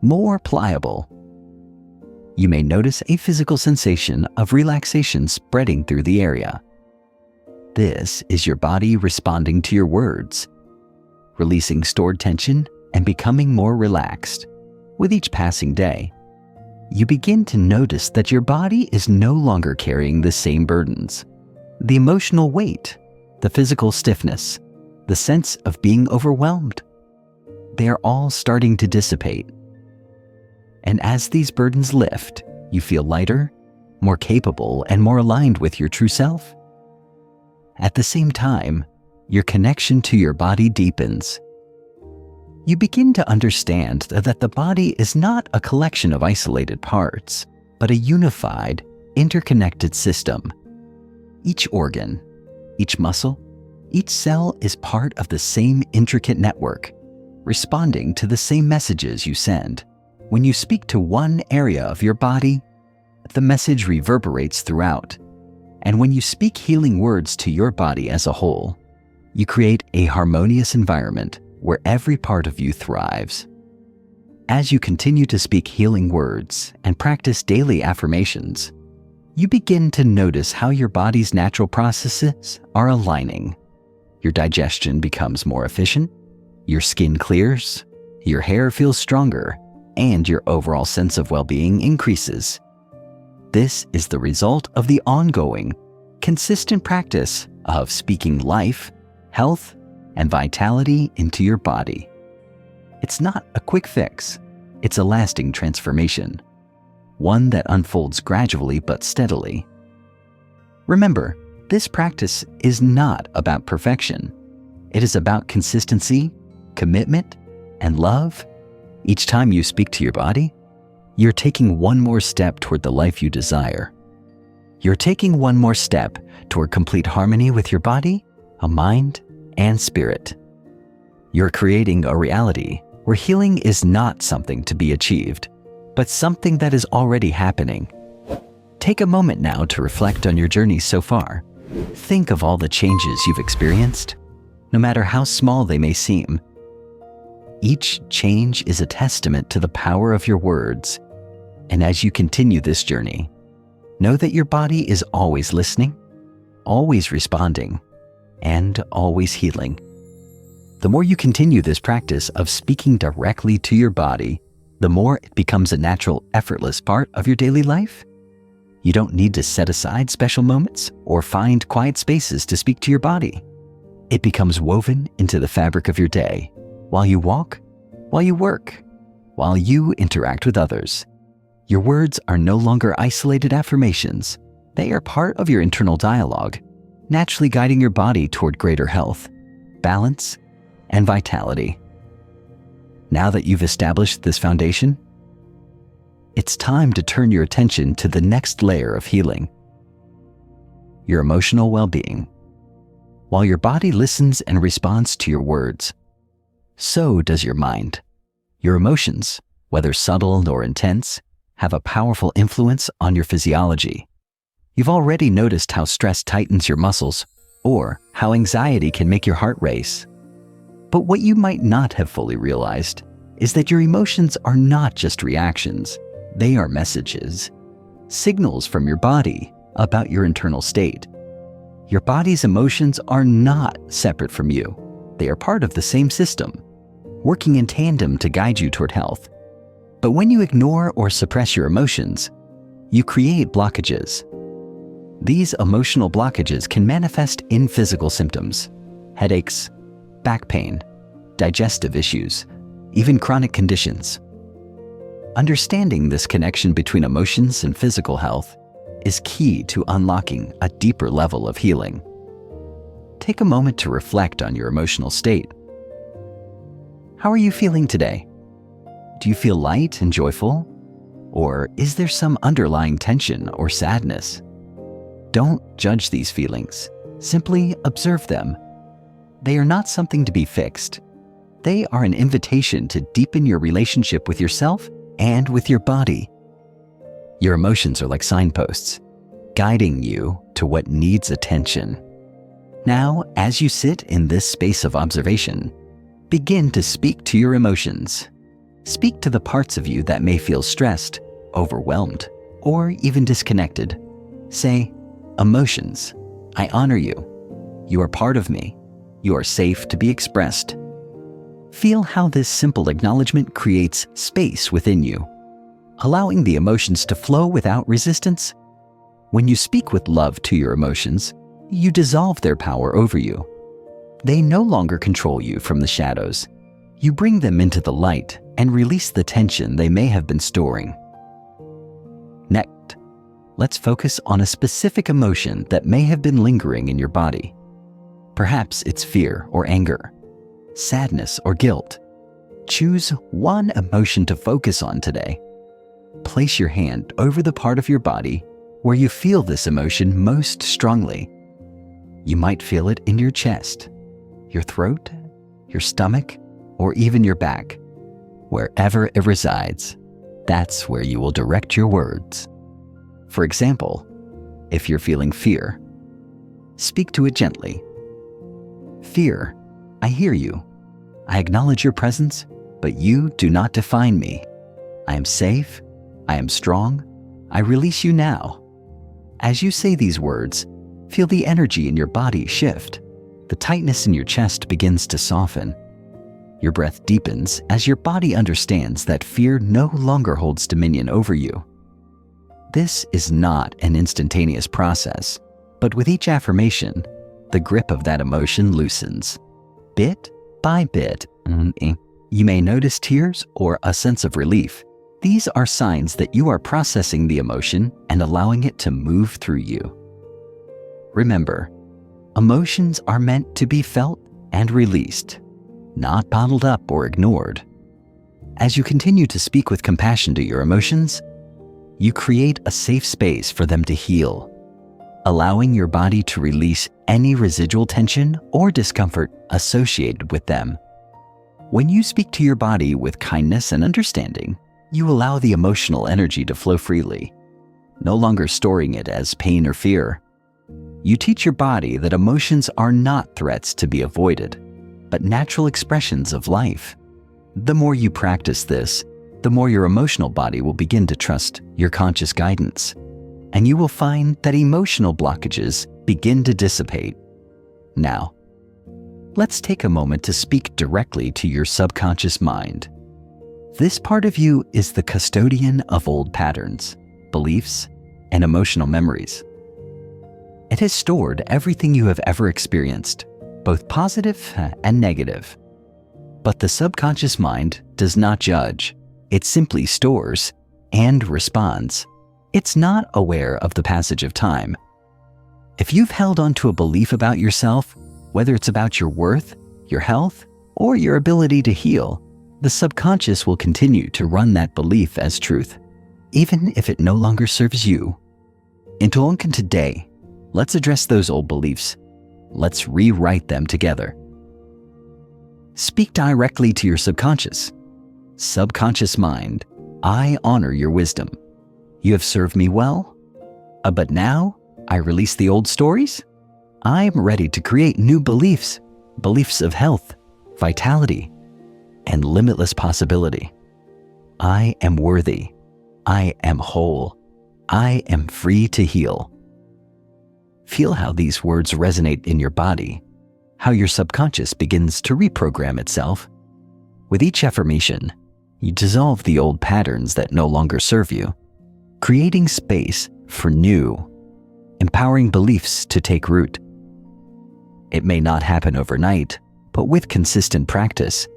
more pliable. You may notice a physical sensation of relaxation spreading through the area. This is your body responding to your words, releasing stored tension and becoming more relaxed. With each passing day, you begin to notice that your body is no longer carrying the same burdens. The emotional weight, the physical stiffness, the sense of being overwhelmed, they are all starting to dissipate. And as these burdens lift, you feel lighter, more capable, and more aligned with your true self. At the same time, your connection to your body deepens. You begin to understand that the body is not a collection of isolated parts, but a unified, interconnected system. Each organ, each muscle, each cell is part of the same intricate network, responding to the same messages you send. When you speak to one area of your body, the message reverberates throughout. And when you speak healing words to your body as a whole, you create a harmonious environment where every part of you thrives. As you continue to speak healing words and practice daily affirmations, you begin to notice how your body's natural processes are aligning. Your digestion becomes more efficient, your skin clears, your hair feels stronger, and your overall sense of well-being increases. This is the result of the ongoing, consistent practice of speaking life, health, and vitality into your body. It's not a quick fix, it's a lasting transformation, one that unfolds gradually but steadily. Remember, This practice is not about perfection. It is about consistency, commitment, and love. Each time you speak to your body, you're taking one more step toward the life you desire. You're taking one more step toward complete harmony with your body, a mind, and spirit. You're creating a reality where healing is not something to be achieved, but something that is already happening. Take a moment now to reflect on your journey so far. Think of all the changes you've experienced, no matter how small they may seem. Each change is a testament to the power of your words, and as you continue this journey, know that your body is always listening, always responding, and always healing. The more you continue this practice of speaking directly to your body, the more it becomes a natural, effortless part of your daily life. You don't need to set aside special moments or find quiet spaces to speak to your body. It becomes woven into the fabric of your day, while you walk, while you work, while you interact with others. Your words are no longer isolated affirmations. They are part of your internal dialogue, naturally guiding your body toward greater health, balance, and vitality. Now that you've established this foundation, it's time to turn your attention to the next layer of healing: your emotional well-being. While your body listens and responds to your words, so does your mind. Your emotions, whether subtle or intense, have a powerful influence on your physiology. You've already noticed how stress tightens your muscles, or how anxiety can make your heart race. But what you might not have fully realized is that your emotions are not just reactions. They are messages, signals from your body about your internal state. Your body's emotions are not separate from you. They are part of the same system, working in tandem to guide you toward health. But when you ignore or suppress your emotions, you create blockages. These emotional blockages can manifest in physical symptoms: headaches, back pain, digestive issues, even chronic conditions. Understanding this connection between emotions and physical health is key to unlocking a deeper level of healing. Take a moment to reflect on your emotional state. How are you feeling today? Do you feel light and joyful? Or is there some underlying tension or sadness? Don't judge these feelings. Simply observe them. They are not something to be fixed. They are an invitation to deepen your relationship with yourself and with your body. Your emotions are like signposts, guiding you to what needs attention. Now, as you sit in this space of observation, begin to speak to your emotions. Speak to the parts of you that may feel stressed, overwhelmed, or even disconnected. Say, "Emotions, I honor you. You are part of me. You are safe to be expressed." Feel how this simple acknowledgement creates space within you, allowing the emotions to flow without resistance. When you speak with love to your emotions, you dissolve their power over you. They no longer control you from the shadows. You bring them into the light and release the tension they may have been storing. Next, let's focus on a specific emotion that may have been lingering in your body. Perhaps it's fear or anger, sadness or guilt. Choose one emotion to focus on today. Place your hand over the part of your body where you feel this emotion most strongly. You might feel it in your chest, your throat, your stomach, or even your back. Wherever it resides, that's where you will direct your words. For example, if you're feeling fear, speak to it gently. "Fear, I hear you. I acknowledge your presence, but you do not define me. I am safe. I am strong. I release you now." As you say these words, feel the energy in your body shift. The tightness in your chest begins to soften. Your breath deepens as your body understands that fear no longer holds dominion over you. This is not an instantaneous process, but with each affirmation, the grip of that emotion loosens. Bit by bit, you may notice tears or a sense of relief. These are signs that you are processing the emotion and allowing it to move through you. Remember, emotions are meant to be felt and released, not bottled up or ignored. As you continue to speak with compassion to your emotions, you create a safe space for them to heal, allowing your body to release any residual tension or discomfort associated with them. When you speak to your body with kindness and understanding, you allow the emotional energy to flow freely, no longer storing it as pain or fear. You teach your body that emotions are not threats to be avoided, but natural expressions of life. The more you practice this, the more your emotional body will begin to trust your conscious guidance, and you will find that emotional blockages begin to dissipate. Now, let's take a moment to speak directly to your subconscious mind. This part of you is the custodian of old patterns, beliefs, and emotional memories. It has stored everything you have ever experienced, both positive and negative. But the subconscious mind does not judge. It simply stores and responds. It's not aware of the passage of time. If you've held on to a belief about yourself, whether it's about your worth, your health, or your ability to heal, the subconscious will continue to run that belief as truth, even if it no longer serves you. In Tulunkan today, let's address those old beliefs. Let's rewrite them together. Speak directly to your subconscious. Subconscious mind, I honor your wisdom. You have served me well, but now I release the old stories. I'm ready to create new beliefs, beliefs of health, vitality, and limitless possibility. I am worthy. I am whole. I am free to heal. Feel how these words resonate in your body, how your subconscious begins to reprogram itself. With each affirmation, you dissolve the old patterns that no longer serve you, creating space for new, empowering beliefs to take root. It may not happen overnight, but with consistent practice,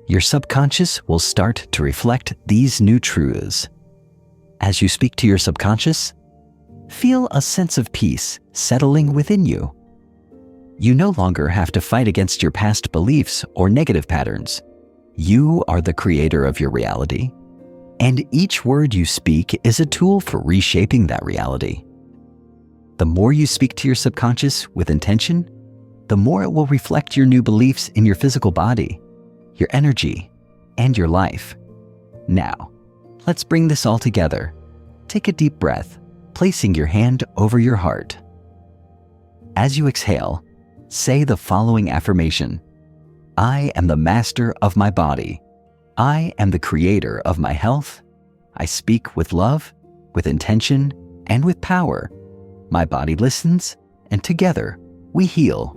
your subconscious will start to reflect these new truths. As you speak to your subconscious, feel a sense of peace settling within you. You no longer have to fight against your past beliefs or negative patterns. You are the creator of your reality, and each word you speak is a tool for reshaping that reality. The more you speak to your subconscious with intention, the more it will reflect your new beliefs in your physical body, your energy, and your life. Now, let's bring this all together. Take a deep breath, placing your hand over your heart. As you exhale, say the following affirmation. I am the master of my body. I am the creator of my health. I speak with love, with intention, and with power. My body listens, and together we heal.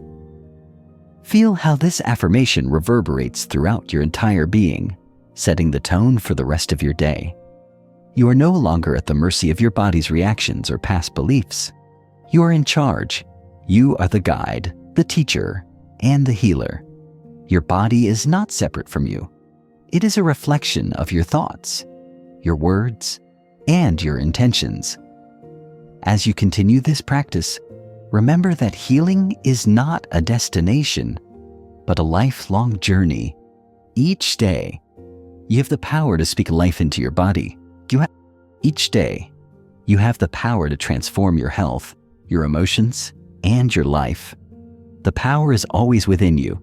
Feel how this affirmation reverberates throughout your entire being, setting the tone for the rest of your day. You are no longer at the mercy of your body's reactions or past beliefs. You are in charge. You are the guide, the teacher, and the healer. Your body is not separate from you. It is a reflection of your thoughts, your words, and your intentions. As you continue this practice, remember that healing is not a destination, but a lifelong journey. Each day, you have the power to speak life into your body. Each day, you have the power to transform your health, your emotions, and your life. The power is always within you,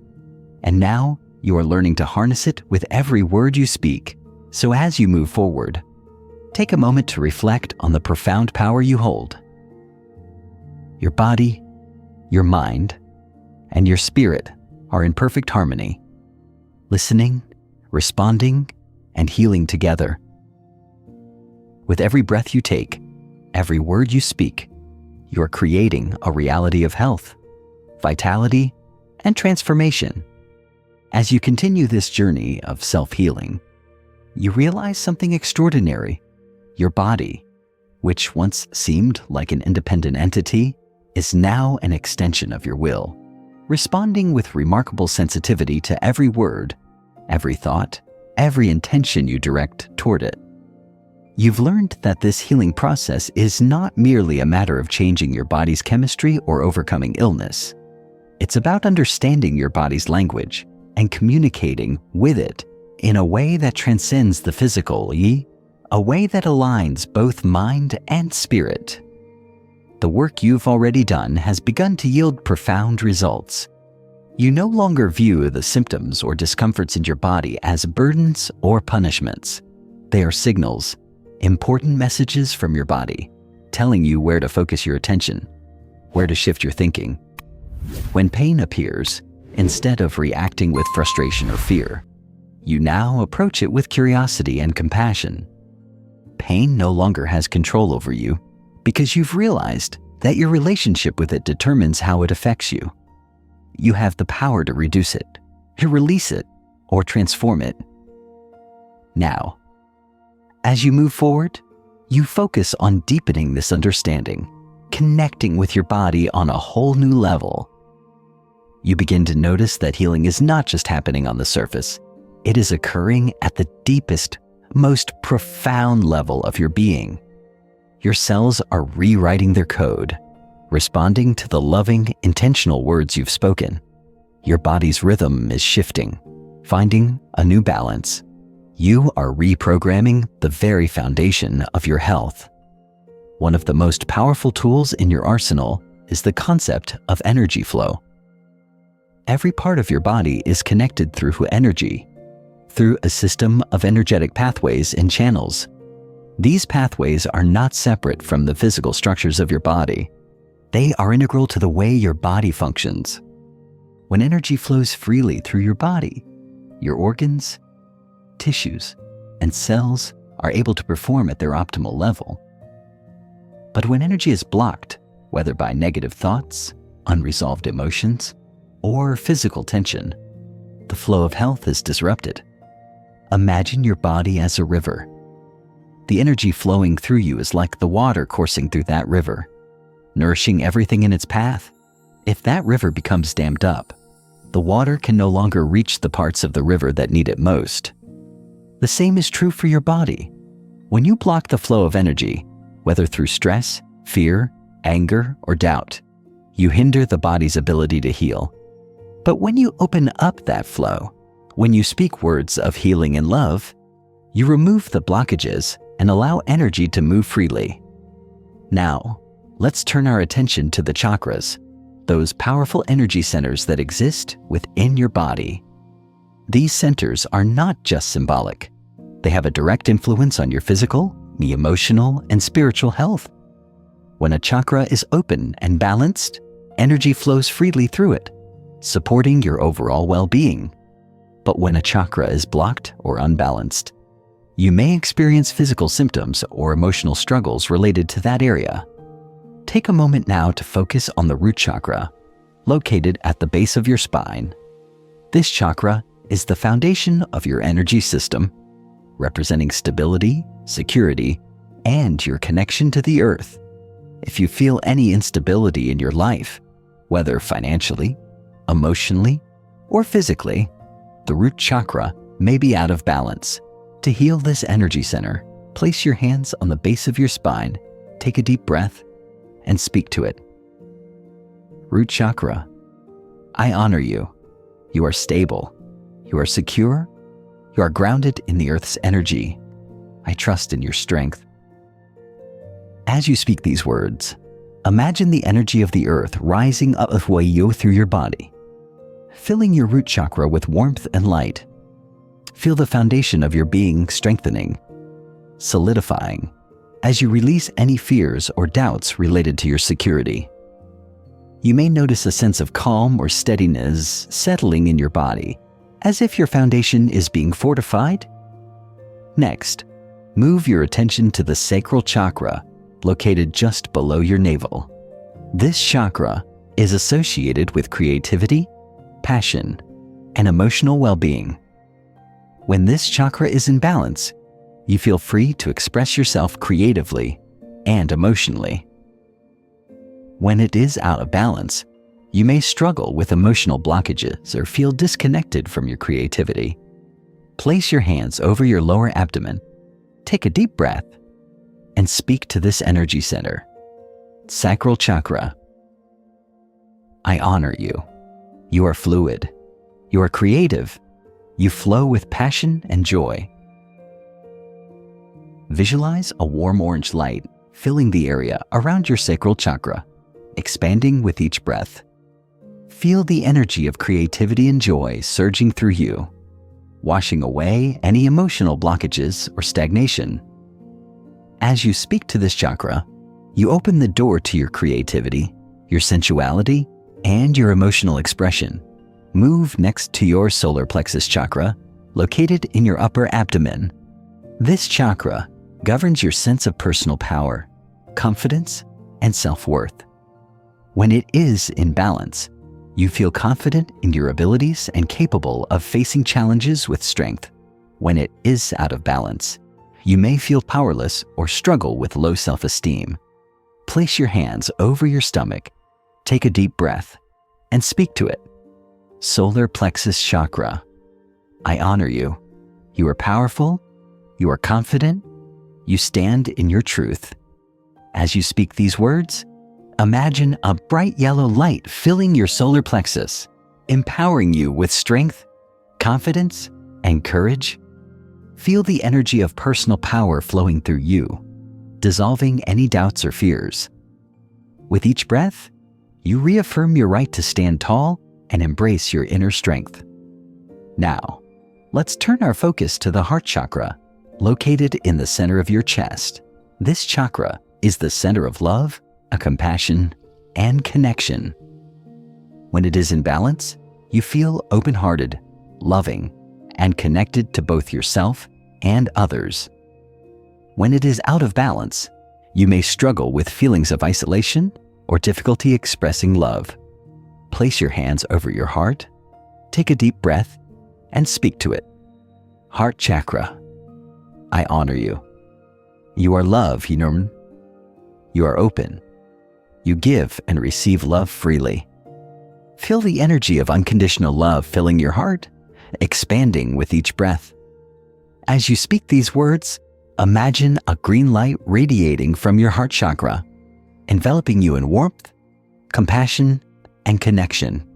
and now you are learning to harness it with every word you speak. So as you move forward, take a moment to reflect on the profound power you hold. Your body, your mind, and your spirit are in perfect harmony, listening, responding, and healing together. With every breath you take, every word you speak, you are creating a reality of health, vitality, and transformation. As you continue this journey of self-healing, you realize something extraordinary. Your body, which once seemed like an independent entity, is now an extension of your will, responding with remarkable sensitivity to every word, every thought, every intention you direct toward it. You've learned that this healing process is not merely a matter of changing your body's chemistry or overcoming illness. It's about understanding your body's language and communicating with it in a way that transcends the physical, a way that aligns both mind and spirit. The work you've already done has begun to yield profound results. You no longer view the symptoms or discomforts in your body as burdens or punishments. They are signals, important messages from your body, telling you where to focus your attention, where to shift your thinking. When pain appears, instead of reacting with frustration or fear, you now approach it with curiosity and compassion. Pain no longer has control over you because you've realized that your relationship with it determines how it affects you. You have the power to reduce it, to release it, or transform it. Now, as you move forward, you focus on deepening this understanding, connecting with your body on a whole new level. You begin to notice that healing is not just happening on the surface. It is occurring at the deepest, most profound level of your being. Your cells are rewriting their code, responding to the loving, intentional words you've spoken. Your body's rhythm is shifting, finding a new balance. You are reprogramming the very foundation of your health. One of the most powerful tools in your arsenal is the concept of energy flow. Every part of your body is connected through energy, through a system of energetic pathways and channels. These pathways are not separate from the physical structures of your body. They are integral to the way your body functions. When energy flows freely through your body, your organs, tissues, and cells are able to perform at their optimal level. But when energy is blocked, whether by negative thoughts, unresolved emotions, or physical tension, the flow of health is disrupted. Imagine your body as a river. The energy flowing through you is like the water coursing through that river, nourishing everything in its path. If that river becomes dammed up, the water can no longer reach the parts of the river that need it most. The same is true for your body. When you block the flow of energy, whether through stress, fear, anger, or doubt, you hinder the body's ability to heal. But when you open up that flow, when you speak words of healing and love, you remove the blockages and allow energy to move freely. Now, let's turn our attention to the chakras, those powerful energy centers that exist within your body. These centers are not just symbolic. They have a direct influence on your physical, emotional, and spiritual health. When a chakra is open and balanced, energy flows freely through it, supporting your overall well-being. But when a chakra is blocked or unbalanced, you may experience physical symptoms or emotional struggles related to that area. Take a moment now to focus on the root chakra, located at the base of your spine. This chakra is the foundation of your energy system, representing stability, security, and your connection to the earth. If you feel any instability in your life, whether financially, emotionally, or physically, the root chakra may be out of balance. To heal this energy center, place your hands on the base of your spine, take a deep breath, and speak to it. Root chakra, I honor you. You are stable. You are secure. You are grounded in the earth's energy. I trust in your strength. As you speak these words, imagine the energy of the earth rising up through your body, filling your root chakra with warmth and light. Feel the foundation of your being strengthening, solidifying, as you release any fears or doubts related to your security. You may notice a sense of calm or steadiness settling in your body, as if your foundation is being fortified. Next, move your attention to the sacral chakra, located just below your navel. This chakra is associated with creativity, passion, and emotional well-being. When this chakra is in balance, you feel free to express yourself creatively and emotionally. When it is out of balance, you may struggle with emotional blockages or feel disconnected from your creativity. Place your hands over your lower abdomen, take a deep breath, and speak to this energy center. Sacral chakra. I honor you. You are fluid. You are creative. You flow with passion and joy. Visualize a warm orange light filling the area around your sacral chakra, expanding with each breath. Feel the energy of creativity and joy surging through you, washing away any emotional blockages or stagnation. As you speak to this chakra, you open the door to your creativity, your sensuality, and your emotional expression. Move next to your solar plexus chakra, located in your upper abdomen. This chakra governs your sense of personal power, confidence, and self-worth. When it is in balance, you feel confident in your abilities and capable of facing challenges with strength. When it is out of balance, you may feel powerless or struggle with low self-esteem. Place your hands over your stomach, take a deep breath, and speak to it. Solar plexus chakra. I honor you. You are powerful. You are confident. You stand in your truth. As you speak these words, imagine a bright yellow light filling your solar plexus, empowering you with strength, confidence, and courage. Feel the energy of personal power flowing through you, dissolving any doubts or fears. With each breath, you reaffirm your right to stand tall and embrace your inner strength. Now, let's turn our focus to the heart chakra, located in the center of your chest. This chakra is the center of love, compassion, and connection. When it is in balance, you feel open-hearted, loving, and connected to both yourself and others. When it is out of balance, you may struggle with feelings of isolation or difficulty expressing love. Place your hands over your heart, take a deep breath, and speak to it. Heart chakra. I honor you. You are love, Hinurman. You are open. You give and receive love freely. Feel the energy of unconditional love filling your heart, expanding with each breath. As you speak these words, imagine a green light radiating from your heart chakra, enveloping you in warmth, compassion, and connection.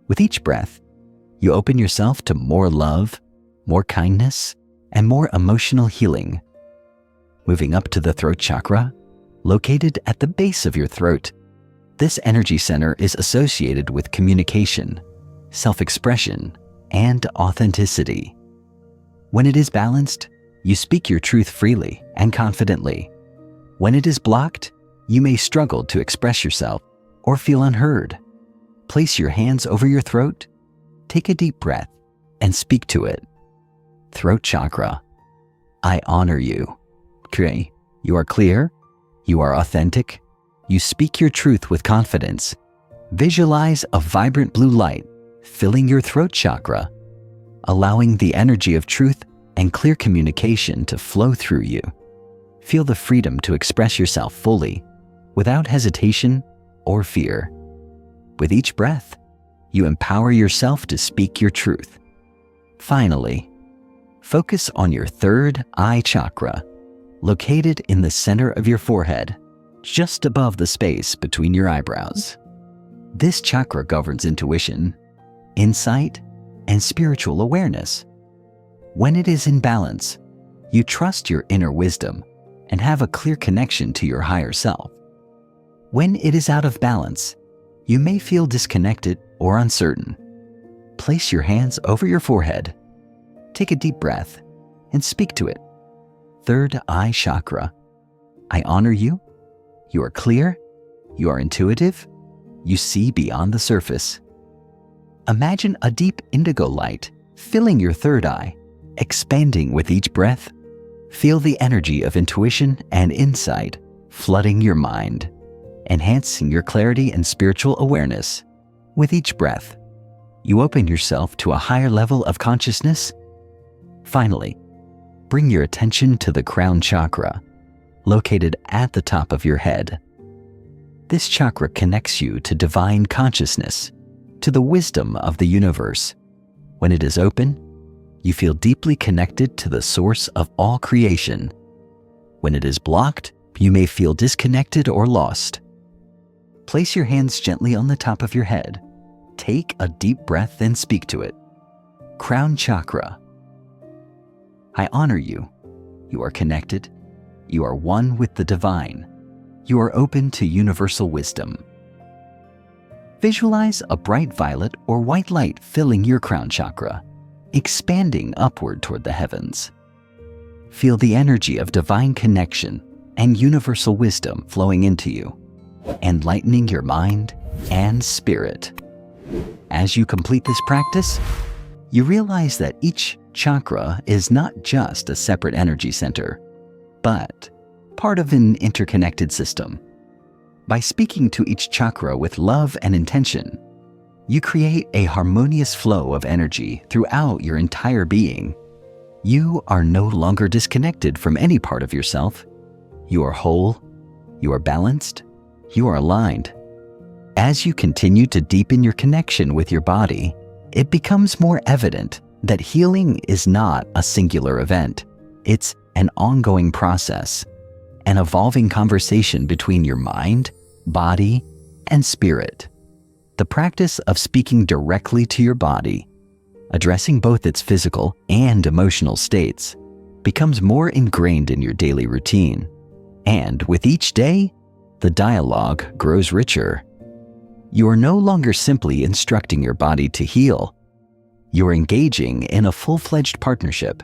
With each breath, you open yourself to more love, more kindness, and more emotional healing. Moving up to the throat chakra, located at the base of your throat, this energy center is associated with communication, self-expression, and authenticity. When it is balanced, you speak your truth freely and confidently. When it is blocked, you may struggle to express yourself or feel unheard. Place your hands over your throat, take a deep breath, and speak to it. Throat chakra. I honor you. You are clear. You are authentic. You speak your truth with confidence. Visualize a vibrant blue light filling your throat chakra, allowing the energy of truth and clear communication to flow through you. Feel the freedom to express yourself fully, without hesitation or fear. With each breath, you empower yourself to speak your truth. Finally, focus on your third eye chakra, located in the center of your forehead, just above the space between your eyebrows. This chakra governs intuition, insight, and spiritual awareness. When it is in balance, you trust your inner wisdom and have a clear connection to your higher self. When it is out of balance, you may feel disconnected or uncertain. Place your hands over your forehead, take a deep breath, and speak to it. Third eye chakra. I honor you. You are clear. You are intuitive. You see beyond the surface. Imagine a deep indigo light filling your third eye, expanding with each breath. Feel the energy of intuition and insight flooding your mind, enhancing your clarity and spiritual awareness. With each breath, you open yourself to a higher level of consciousness. Finally, bring your attention to the crown chakra, located at the top of your head. This chakra connects you to divine consciousness, to the wisdom of the universe. When it is open, you feel deeply connected to the source of all creation. When it is blocked, you may feel disconnected or lost. Place your hands gently on the top of your head. Take a deep breath and speak to it. Crown Chakra. I honor you. You are connected. You are one with the divine. You are open to universal wisdom. Visualize a bright violet or white light filling your crown chakra, expanding upward toward the heavens. Feel the energy of divine connection and universal wisdom flowing into you, enlightening your mind and spirit. As you complete this practice, you realize that each chakra is not just a separate energy center, but part of an interconnected system. By speaking to each chakra with love and intention, you create a harmonious flow of energy throughout your entire being. You are no longer disconnected from any part of yourself. You are whole, you are balanced, you are aligned. As you continue to deepen your connection with your body, it becomes more evident that healing is not a singular event. It's an ongoing process, an evolving conversation between your mind, body, and spirit. The practice of speaking directly to your body, addressing both its physical and emotional states, becomes more ingrained in your daily routine. And with each day, the dialogue grows richer. You are no longer simply instructing your body to heal. You are engaging in a full-fledged partnership,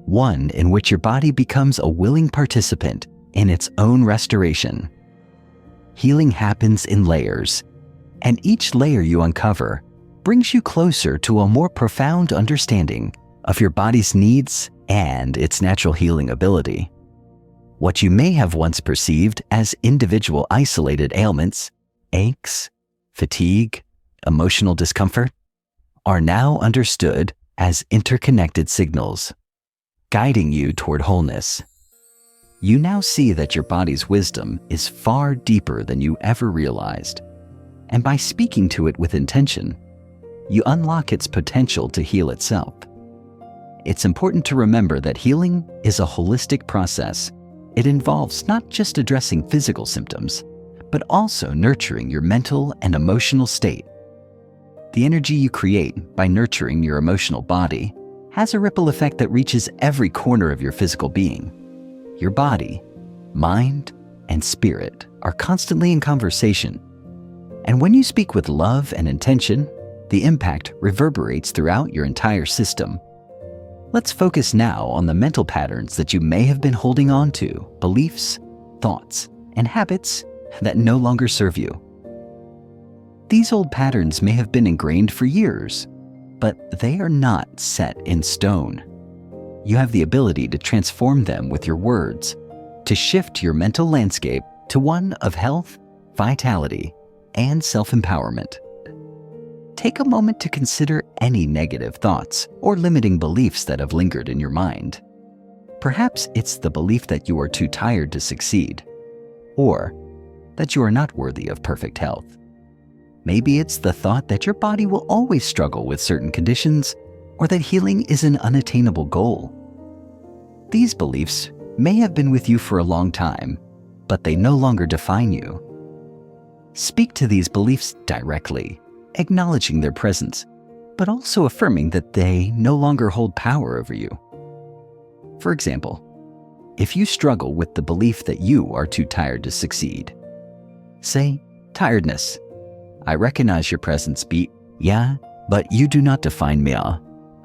one in which your body becomes a willing participant in its own restoration. Healing happens in layers, and each layer you uncover brings you closer to a more profound understanding of your body's needs and its natural healing ability. What you may have once perceived as individual isolated ailments, aches, fatigue, emotional discomfort, are now understood as interconnected signals, guiding you toward wholeness. You now see that your body's wisdom is far deeper than you ever realized, and by speaking to it with intention, you unlock its potential to heal itself. It's important to remember that healing is a holistic process. It involves not just addressing physical symptoms, but also nurturing your mental and emotional state. The energy you create by nurturing your emotional body has a ripple effect that reaches every corner of your physical being. Your body, mind, and spirit are constantly in conversation. And when you speak with love and intention, the impact reverberates throughout your entire system. Let's focus now on the mental patterns that you may have been holding on to, beliefs, thoughts, and habits that no longer serve you. These old patterns may have been ingrained for years, but they are not set in stone. You have the ability to transform them with your words, to shift your mental landscape to one of health, vitality, and self-empowerment. Take a moment to consider any negative thoughts or limiting beliefs that have lingered in your mind. Perhaps it's the belief that you are too tired to succeed, or that you are not worthy of perfect health. Maybe it's the thought that your body will always struggle with certain conditions, or that healing is an unattainable goal. These beliefs may have been with you for a long time, but they no longer define you. Speak to these beliefs directly, acknowledging their presence, but also affirming that they no longer hold power over you. For example, if you struggle with the belief that you are too tired to succeed, say, "Tiredness, I recognize your presence, yeah, but you do not define me.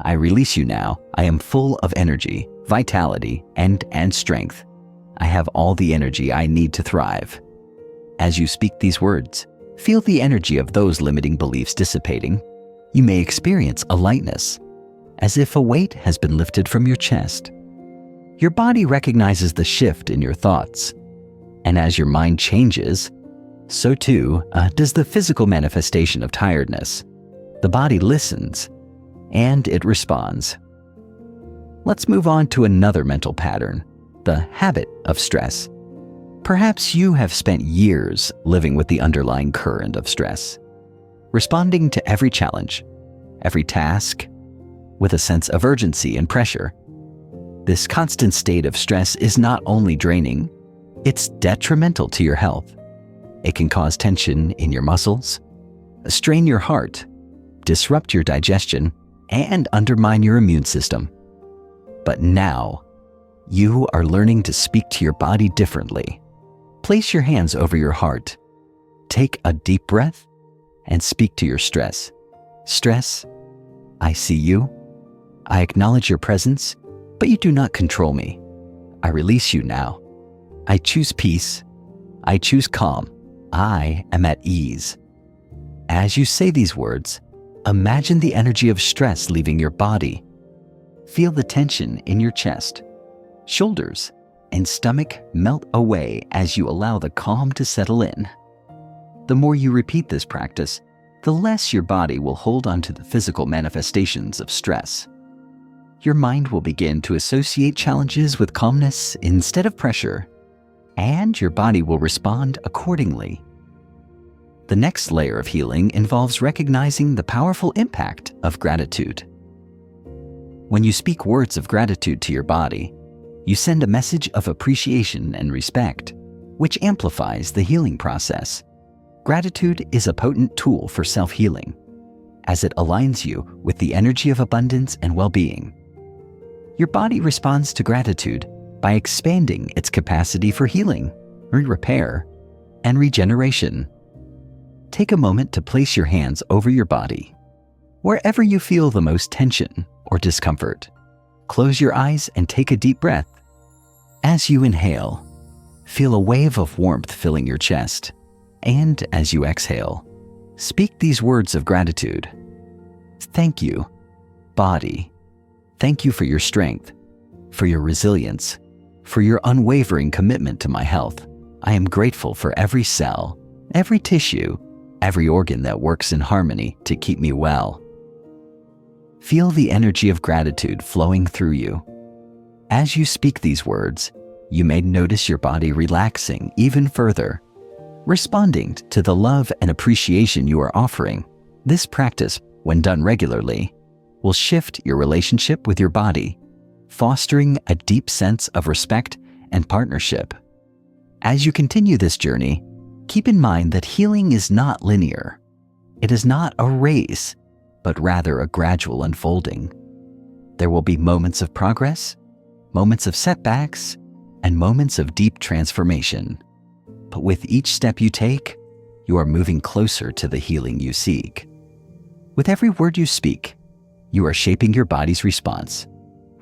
I release you now. I am full of energy, vitality, and strength. I have all the energy I need to thrive." As you speak these words, feel the energy of those limiting beliefs dissipating. You may experience a lightness, as if a weight has been lifted from your chest. Your body recognizes the shift in your thoughts, and as your mind changes, so too does the physical manifestation of tiredness. The body listens, and it responds. Let's move on to another mental pattern, the habit of stress. Perhaps you have spent years living with the underlying current of stress, responding to every challenge, every task, with a sense of urgency and pressure. This constant state of stress is not only draining, it's detrimental to your health. It can cause tension in your muscles, strain your heart, disrupt your digestion, and undermine your immune system. But now, you are learning to speak to your body differently. Place your hands over your heart. Take a deep breath and speak to your stress. Stress, I see you. I acknowledge your presence, but you do not control me. I release you now. I choose peace. I choose calm. I am at ease. As you say these words, imagine the energy of stress leaving your body. Feel the tension in your chest, shoulders, and stomach melt away as you allow the calm to settle in. The more you repeat this practice, the less your body will hold on to the physical manifestations of stress. Your mind will begin to associate challenges with calmness instead of pressure, and your body will respond accordingly. The next layer of healing involves recognizing the powerful impact of gratitude. When you speak words of gratitude to your body, you send a message of appreciation and respect, which amplifies the healing process. Gratitude is a potent tool for self-healing, as it aligns you with the energy of abundance and well-being. Your body responds to gratitude by expanding its capacity for healing, repair, and regeneration. Take a moment to place your hands over your body. Wherever you feel the most tension or discomfort, close your eyes and take a deep breath. As you inhale, feel a wave of warmth filling your chest. And as you exhale, speak these words of gratitude. Thank you, body. Thank you for your strength, for your resilience, for your unwavering commitment to my health. I am grateful for every cell, every tissue, every organ that works in harmony to keep me well. Feel the energy of gratitude flowing through you. As you speak these words, you may notice your body relaxing even further, responding to the love and appreciation you are offering. This practice, when done regularly, will shift your relationship with your body, fostering a deep sense of respect and partnership. As you continue this journey, keep in mind that healing is not linear. It is not a race, but rather a gradual unfolding. There will be moments of progress, moments of setbacks, and moments of deep transformation. But with each step you take, you are moving closer to the healing you seek. With every word you speak, you are shaping your body's response,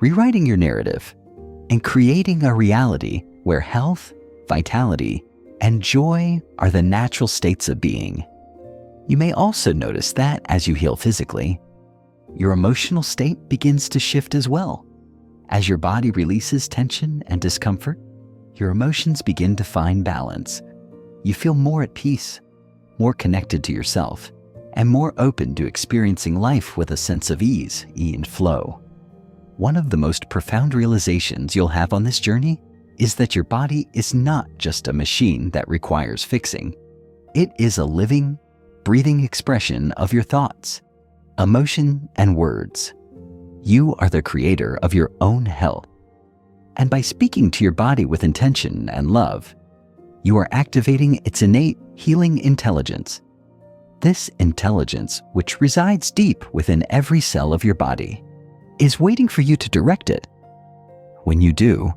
rewriting your narrative, and creating a reality where health, vitality, and joy are the natural states of being. You may also notice that as you heal physically, your emotional state begins to shift as well. As your body releases tension and discomfort, your emotions begin to find balance. You feel more at peace, more connected to yourself, and more open to experiencing life with a sense of ease and flow. One of the most profound realizations you'll have on this journey is that your body is not just a machine that requires fixing. It is a living, breathing expression of your thoughts, emotion, and words. You are the creator of your own health. And by speaking to your body with intention and love, you are activating its innate healing intelligence. This intelligence, which resides deep within every cell of your body, is waiting for you to direct it. When you do,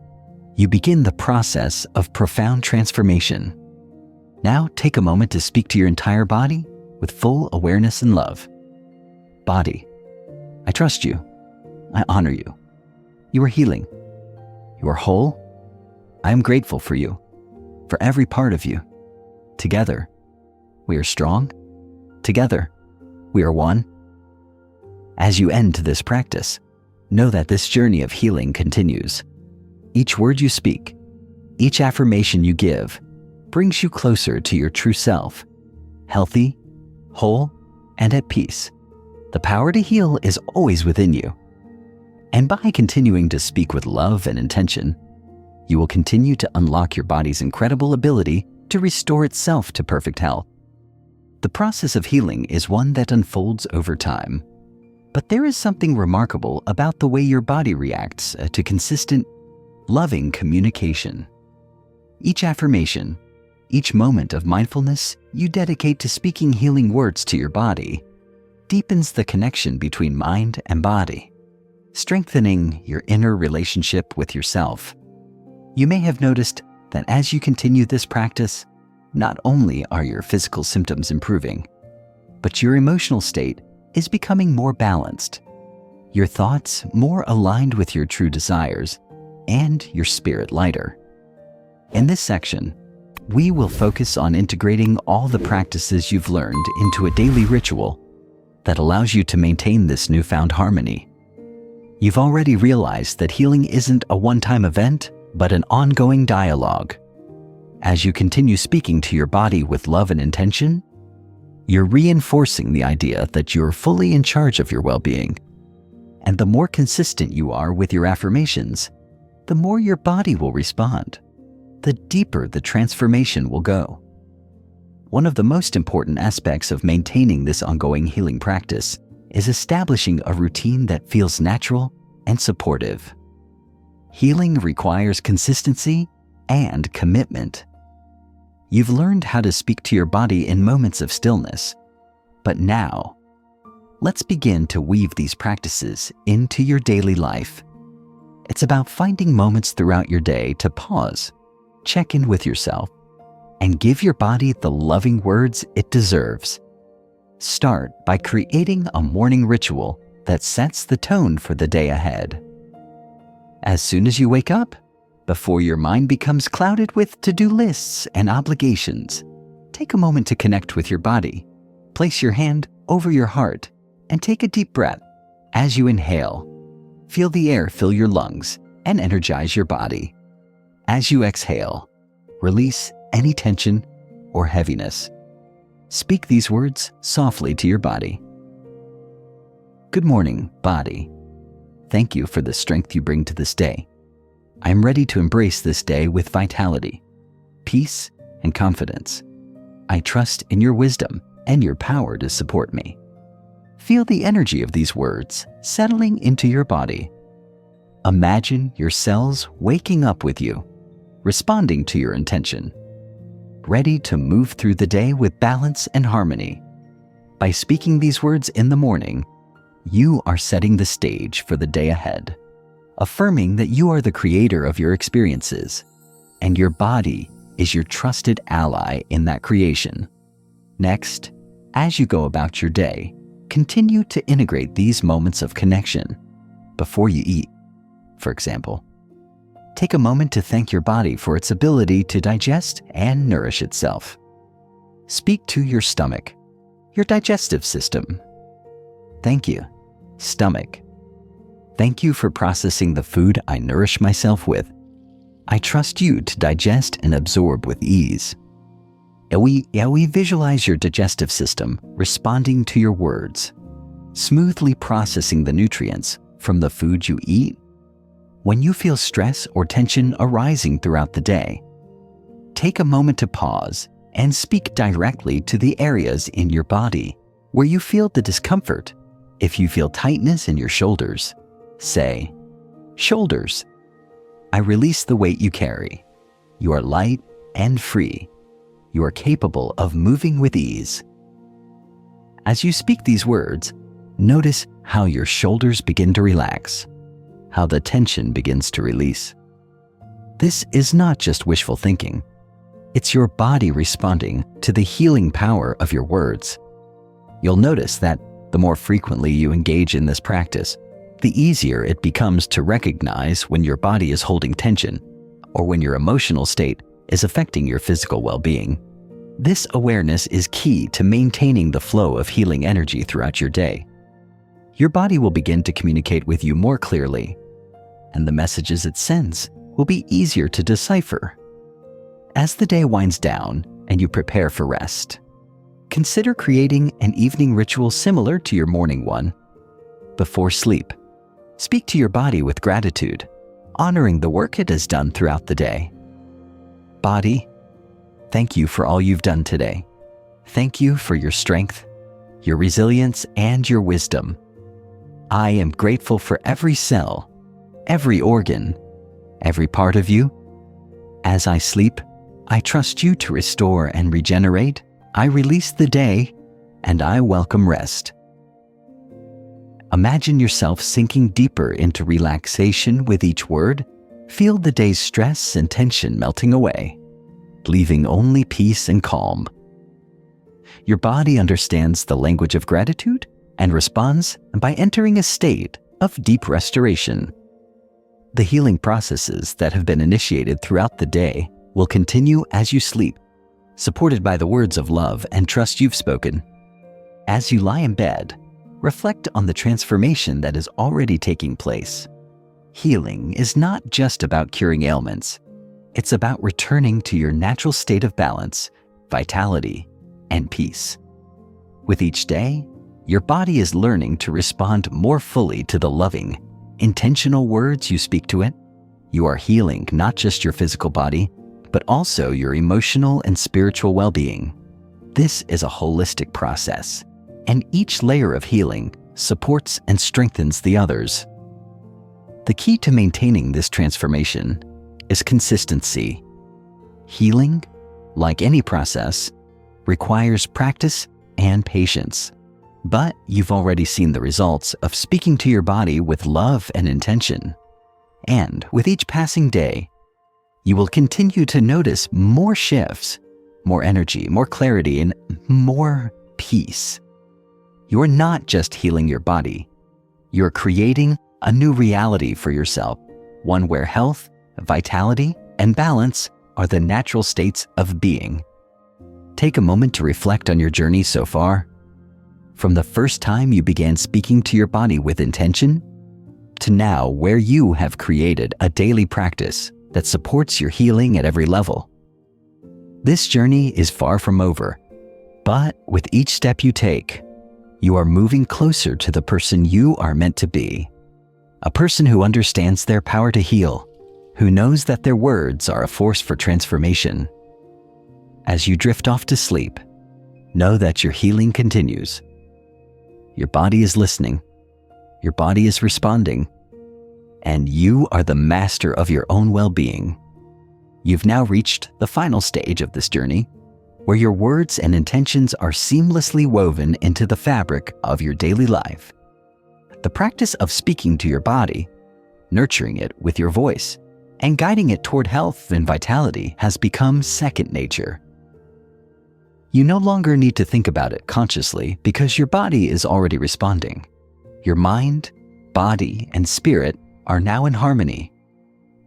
you begin the process of profound transformation. Now take a moment to speak to your entire body with full awareness and love. Body, I trust you. I honor you. You are healing. You are whole. I am grateful for you, for every part of you. Together, we are strong. Together, we are one. As you end this practice, know that this journey of healing continues. Each word you speak, each affirmation you give, brings you closer to your true self, healthy, whole, and at peace. The power to heal is always within you. And by continuing to speak with love and intention, you will continue to unlock your body's incredible ability to restore itself to perfect health. The process of healing is one that unfolds over time. But there is something remarkable about the way your body reacts to consistent, loving communication. Each affirmation, each moment of mindfulness you dedicate to speaking healing words to your body, deepens the connection between mind and body, strengthening your inner relationship with yourself. You may have noticed that as you continue this practice, not only are your physical symptoms improving, but your emotional state is becoming more balanced, your thoughts more aligned with your true desires, and your spirit lighter. In this section, we will focus on integrating all the practices you've learned into a daily ritual that allows you to maintain this newfound harmony. You've already realized that healing isn't a one-time event, but an ongoing dialogue. As you continue speaking to your body with love and intention, you're reinforcing the idea that you're fully in charge of your well-being. And the more consistent you are with your affirmations, the more your body will respond, the deeper the transformation will go. One of the most important aspects of maintaining this ongoing healing practice is establishing a routine that feels natural and supportive. Healing requires consistency and commitment. You've learned how to speak to your body in moments of stillness, but now, let's begin to weave these practices into your daily life. It's about finding moments throughout your day to pause, check in with yourself, and give your body the loving words it deserves. Start by creating a morning ritual that sets the tone for the day ahead. As soon as you wake up, before your mind becomes clouded with to-do lists and obligations, take a moment to connect with your body. Place your hand over your heart and take a deep breath. As you inhale, feel the air fill your lungs and energize your body. As you exhale, release any tension or heaviness. Speak these words softly to your body. Good morning, body. Thank you for the strength you bring to this day. I am ready to embrace this day with vitality, peace, and confidence. I trust in your wisdom and your power to support me. Feel the energy of these words settling into your body. Imagine your cells waking up with you, responding to your intention, ready to move through the day with balance and harmony. By speaking these words in the morning, you are setting the stage for the day ahead, affirming that you are the creator of your experiences, and your body is your trusted ally in that creation. Next, as you go about your day, continue to integrate these moments of connection. Before you eat, for example, take a moment to thank your body for its ability to digest and nourish itself. Speak to your stomach, your digestive system. Thank you, stomach. Thank you for processing the food I nourish myself with. I trust you to digest and absorb with ease. We visualize your digestive system responding to your words, smoothly processing the nutrients from the food you eat. When you feel stress or tension arising throughout the day, take a moment to pause and speak directly to the areas in your body where you feel the discomfort. If you feel tightness in your shoulders, say, "Shoulders, I release the weight you carry. You are light and free. You are capable of moving with ease." As you speak these words, notice how your shoulders begin to relax, how the tension begins to release. This is not just wishful thinking. It's your body responding to the healing power of your words. You'll notice that the more frequently you engage in this practice, the easier it becomes to recognize when your body is holding tension or when your emotional state is affecting your physical well-being. This awareness is key to maintaining the flow of healing energy throughout your day. Your body will begin to communicate with you more clearly, and the messages it sends will be easier to decipher. As the day winds down and you prepare for rest, consider creating an evening ritual similar to your morning one. Before sleep, speak to your body with gratitude, honoring the work it has done throughout the day. Body, thank you for all you've done today. Thank you for your strength, your resilience, and your wisdom. I am grateful for every cell, every organ, every part of you. As I sleep, I trust you to restore and regenerate. I release the day, and I welcome rest. Imagine yourself sinking deeper into relaxation with each word. Feel the day's stress and tension melting away, leaving only peace and calm. Your body understands the language of gratitude and responds by entering a state of deep restoration. The healing processes that have been initiated throughout the day will continue as you sleep, supported by the words of love and trust you've spoken. As you lie in bed, reflect on the transformation that is already taking place. Healing is not just about curing ailments. It's about returning to your natural state of balance, vitality, and peace. With each day, your body is learning to respond more fully to the loving, intentional words you speak to it. You are healing not just your physical body, but also your emotional and spiritual well-being. This is a holistic process, and each layer of healing supports and strengthens the others. The key to maintaining this transformation is consistency. Healing, like any process, requires practice and patience. But you've already seen the results of speaking to your body with love and intention. And with each passing day, you will continue to notice more shifts, more energy, more clarity, and more peace. You're not just healing your body. You're creating a new reality for yourself, one where health, vitality, and balance are the natural states of being. Take a moment to reflect on your journey so far. From the first time you began speaking to your body with intention, to now where you have created a daily practice that supports your healing at every level. This journey is far from over, but with each step you take, you are moving closer to the person you are meant to be. A person who understands their power to heal, who knows that their words are a force for transformation. As you drift off to sleep, know that your healing continues. Your body is listening, your body is responding, and you are the master of your own well-being. You've now reached the final stage of this journey, where your words and intentions are seamlessly woven into the fabric of your daily life. The practice of speaking to your body, nurturing it with your voice, and guiding it toward health and vitality has become second nature. You no longer need to think about it consciously because your body is already responding. Your mind, body, and spirit are now in harmony,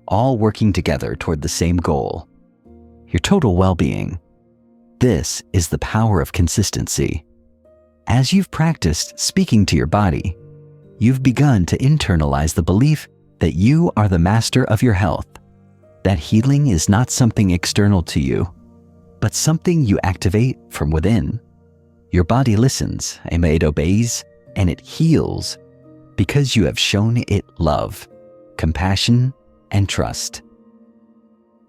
all working together toward the same goal, your total well-being. This is the power of consistency. As you've practiced speaking to your body, you've begun to internalize the belief that you are the master of your health, that healing is not something external to you, but something you activate from within. Your body listens, and it obeys, and it heals because you have shown it love, compassion, and trust.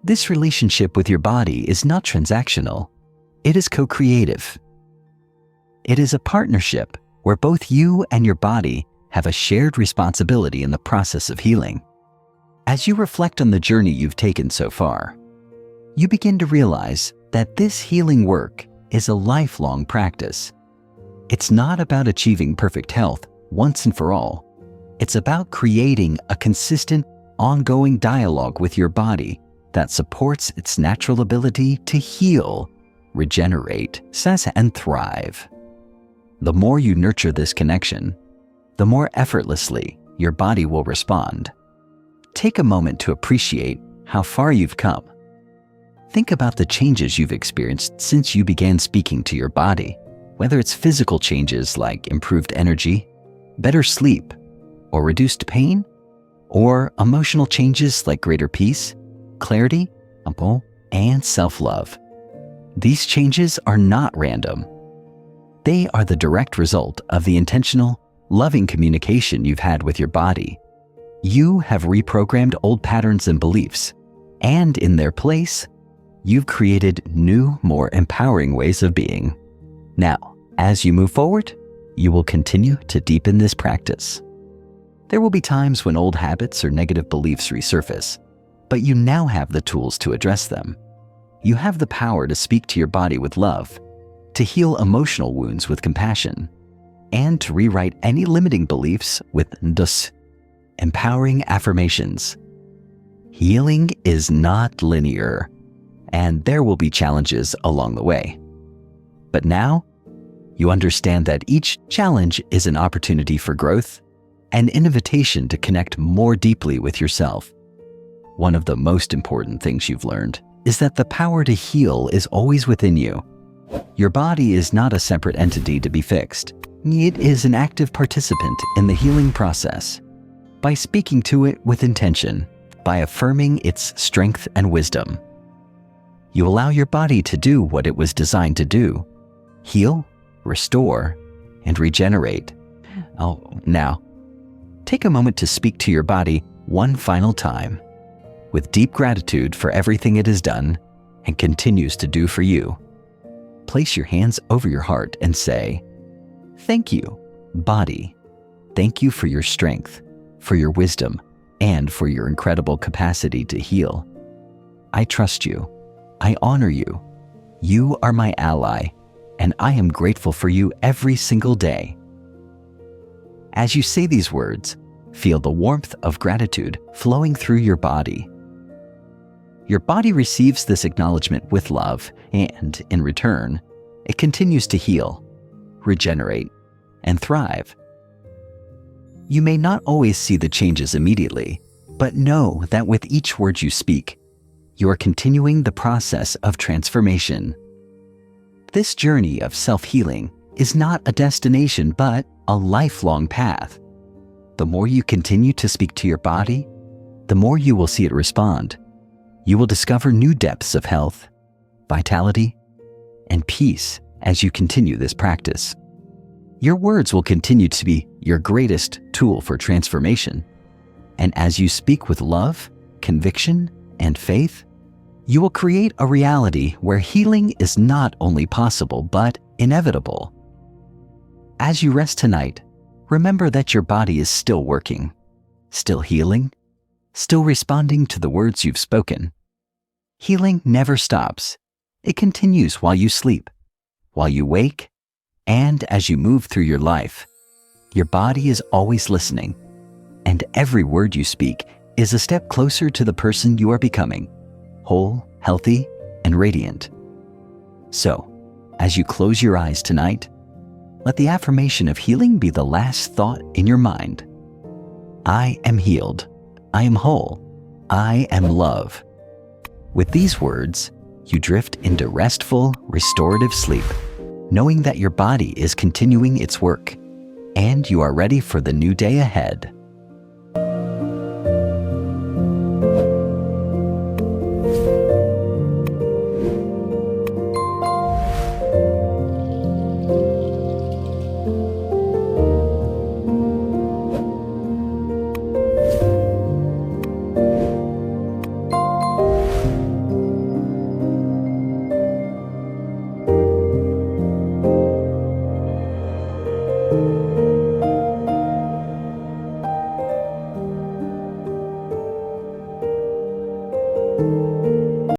This relationship with your body is not transactional. It is co-creative. It is a partnership where both you and your body have a shared responsibility in the process of healing. As you reflect on the journey you've taken so far, you begin to realize that this healing work is a lifelong practice. It's not about achieving perfect health once and for all. It's about creating a consistent, ongoing dialogue with your body that supports its natural ability to heal, regenerate, and thrive. The more you nurture this connection, the more effortlessly your body will respond. Take a moment to appreciate how far you've come. Think about the changes you've experienced since you began speaking to your body, whether it's physical changes like improved energy, better sleep, or reduced pain, or emotional changes like greater peace, clarity, and self-love. These changes are not random. They are the direct result of the intentional, loving communication you've had with your body. You have reprogrammed old patterns and beliefs, and in their place, you've created new, more empowering ways of being. Now, as you move forward, you will continue to deepen this practice. There will be times when old habits or negative beliefs resurface, but you now have the tools to address them. You have the power to speak to your body with love, to heal emotional wounds with compassion, and to rewrite any limiting beliefs with NDUS, empowering affirmations. Healing is not linear, and there will be challenges along the way. But now, you understand that each challenge is an opportunity for growth, an invitation to connect more deeply with yourself. One of the most important things you've learned is that the power to heal is always within you. Your body is not a separate entity to be fixed. It is an active participant in the healing process. By speaking to it with intention, by affirming its strength and wisdom, you allow your body to do what it was designed to do: heal, restore, and regenerate. Now, take a moment to speak to your body one final time, with deep gratitude for everything it has done and continues to do for you. Place your hands over your heart and say, "Thank you, body. Thank you for your strength, for your wisdom, and for your incredible capacity to heal. I trust you. I honor you. You are my ally, and I am grateful for you every single day." As you say these words, feel the warmth of gratitude flowing through your body. Your body receives this acknowledgement with love, and in return, it continues to heal, regenerate, and thrive. You may not always see the changes immediately, but know that with each word you speak, you are continuing the process of transformation. This journey of self-healing is not a destination, but a lifelong path. The more you continue to speak to your body, the more you will see it respond. You will discover new depths of health, vitality, and peace as you continue this practice. Your words will continue to be your greatest tool for transformation. And as you speak with love, conviction, and faith, you will create a reality where healing is not only possible, but inevitable. As you rest tonight, remember that your body is still working, still healing, still responding to the words you've spoken. Healing never stops. It continues while you sleep, while you wake, and as you move through your life. Your body is always listening, and every word you speak is a step closer to the person you are becoming, whole, healthy, and radiant. So, as you close your eyes tonight, let the affirmation of healing be the last thought in your mind. I am healed. I am whole. I am love. With these words, you drift into restful, restorative sleep, knowing that your body is continuing its work, and you are ready for the new day ahead.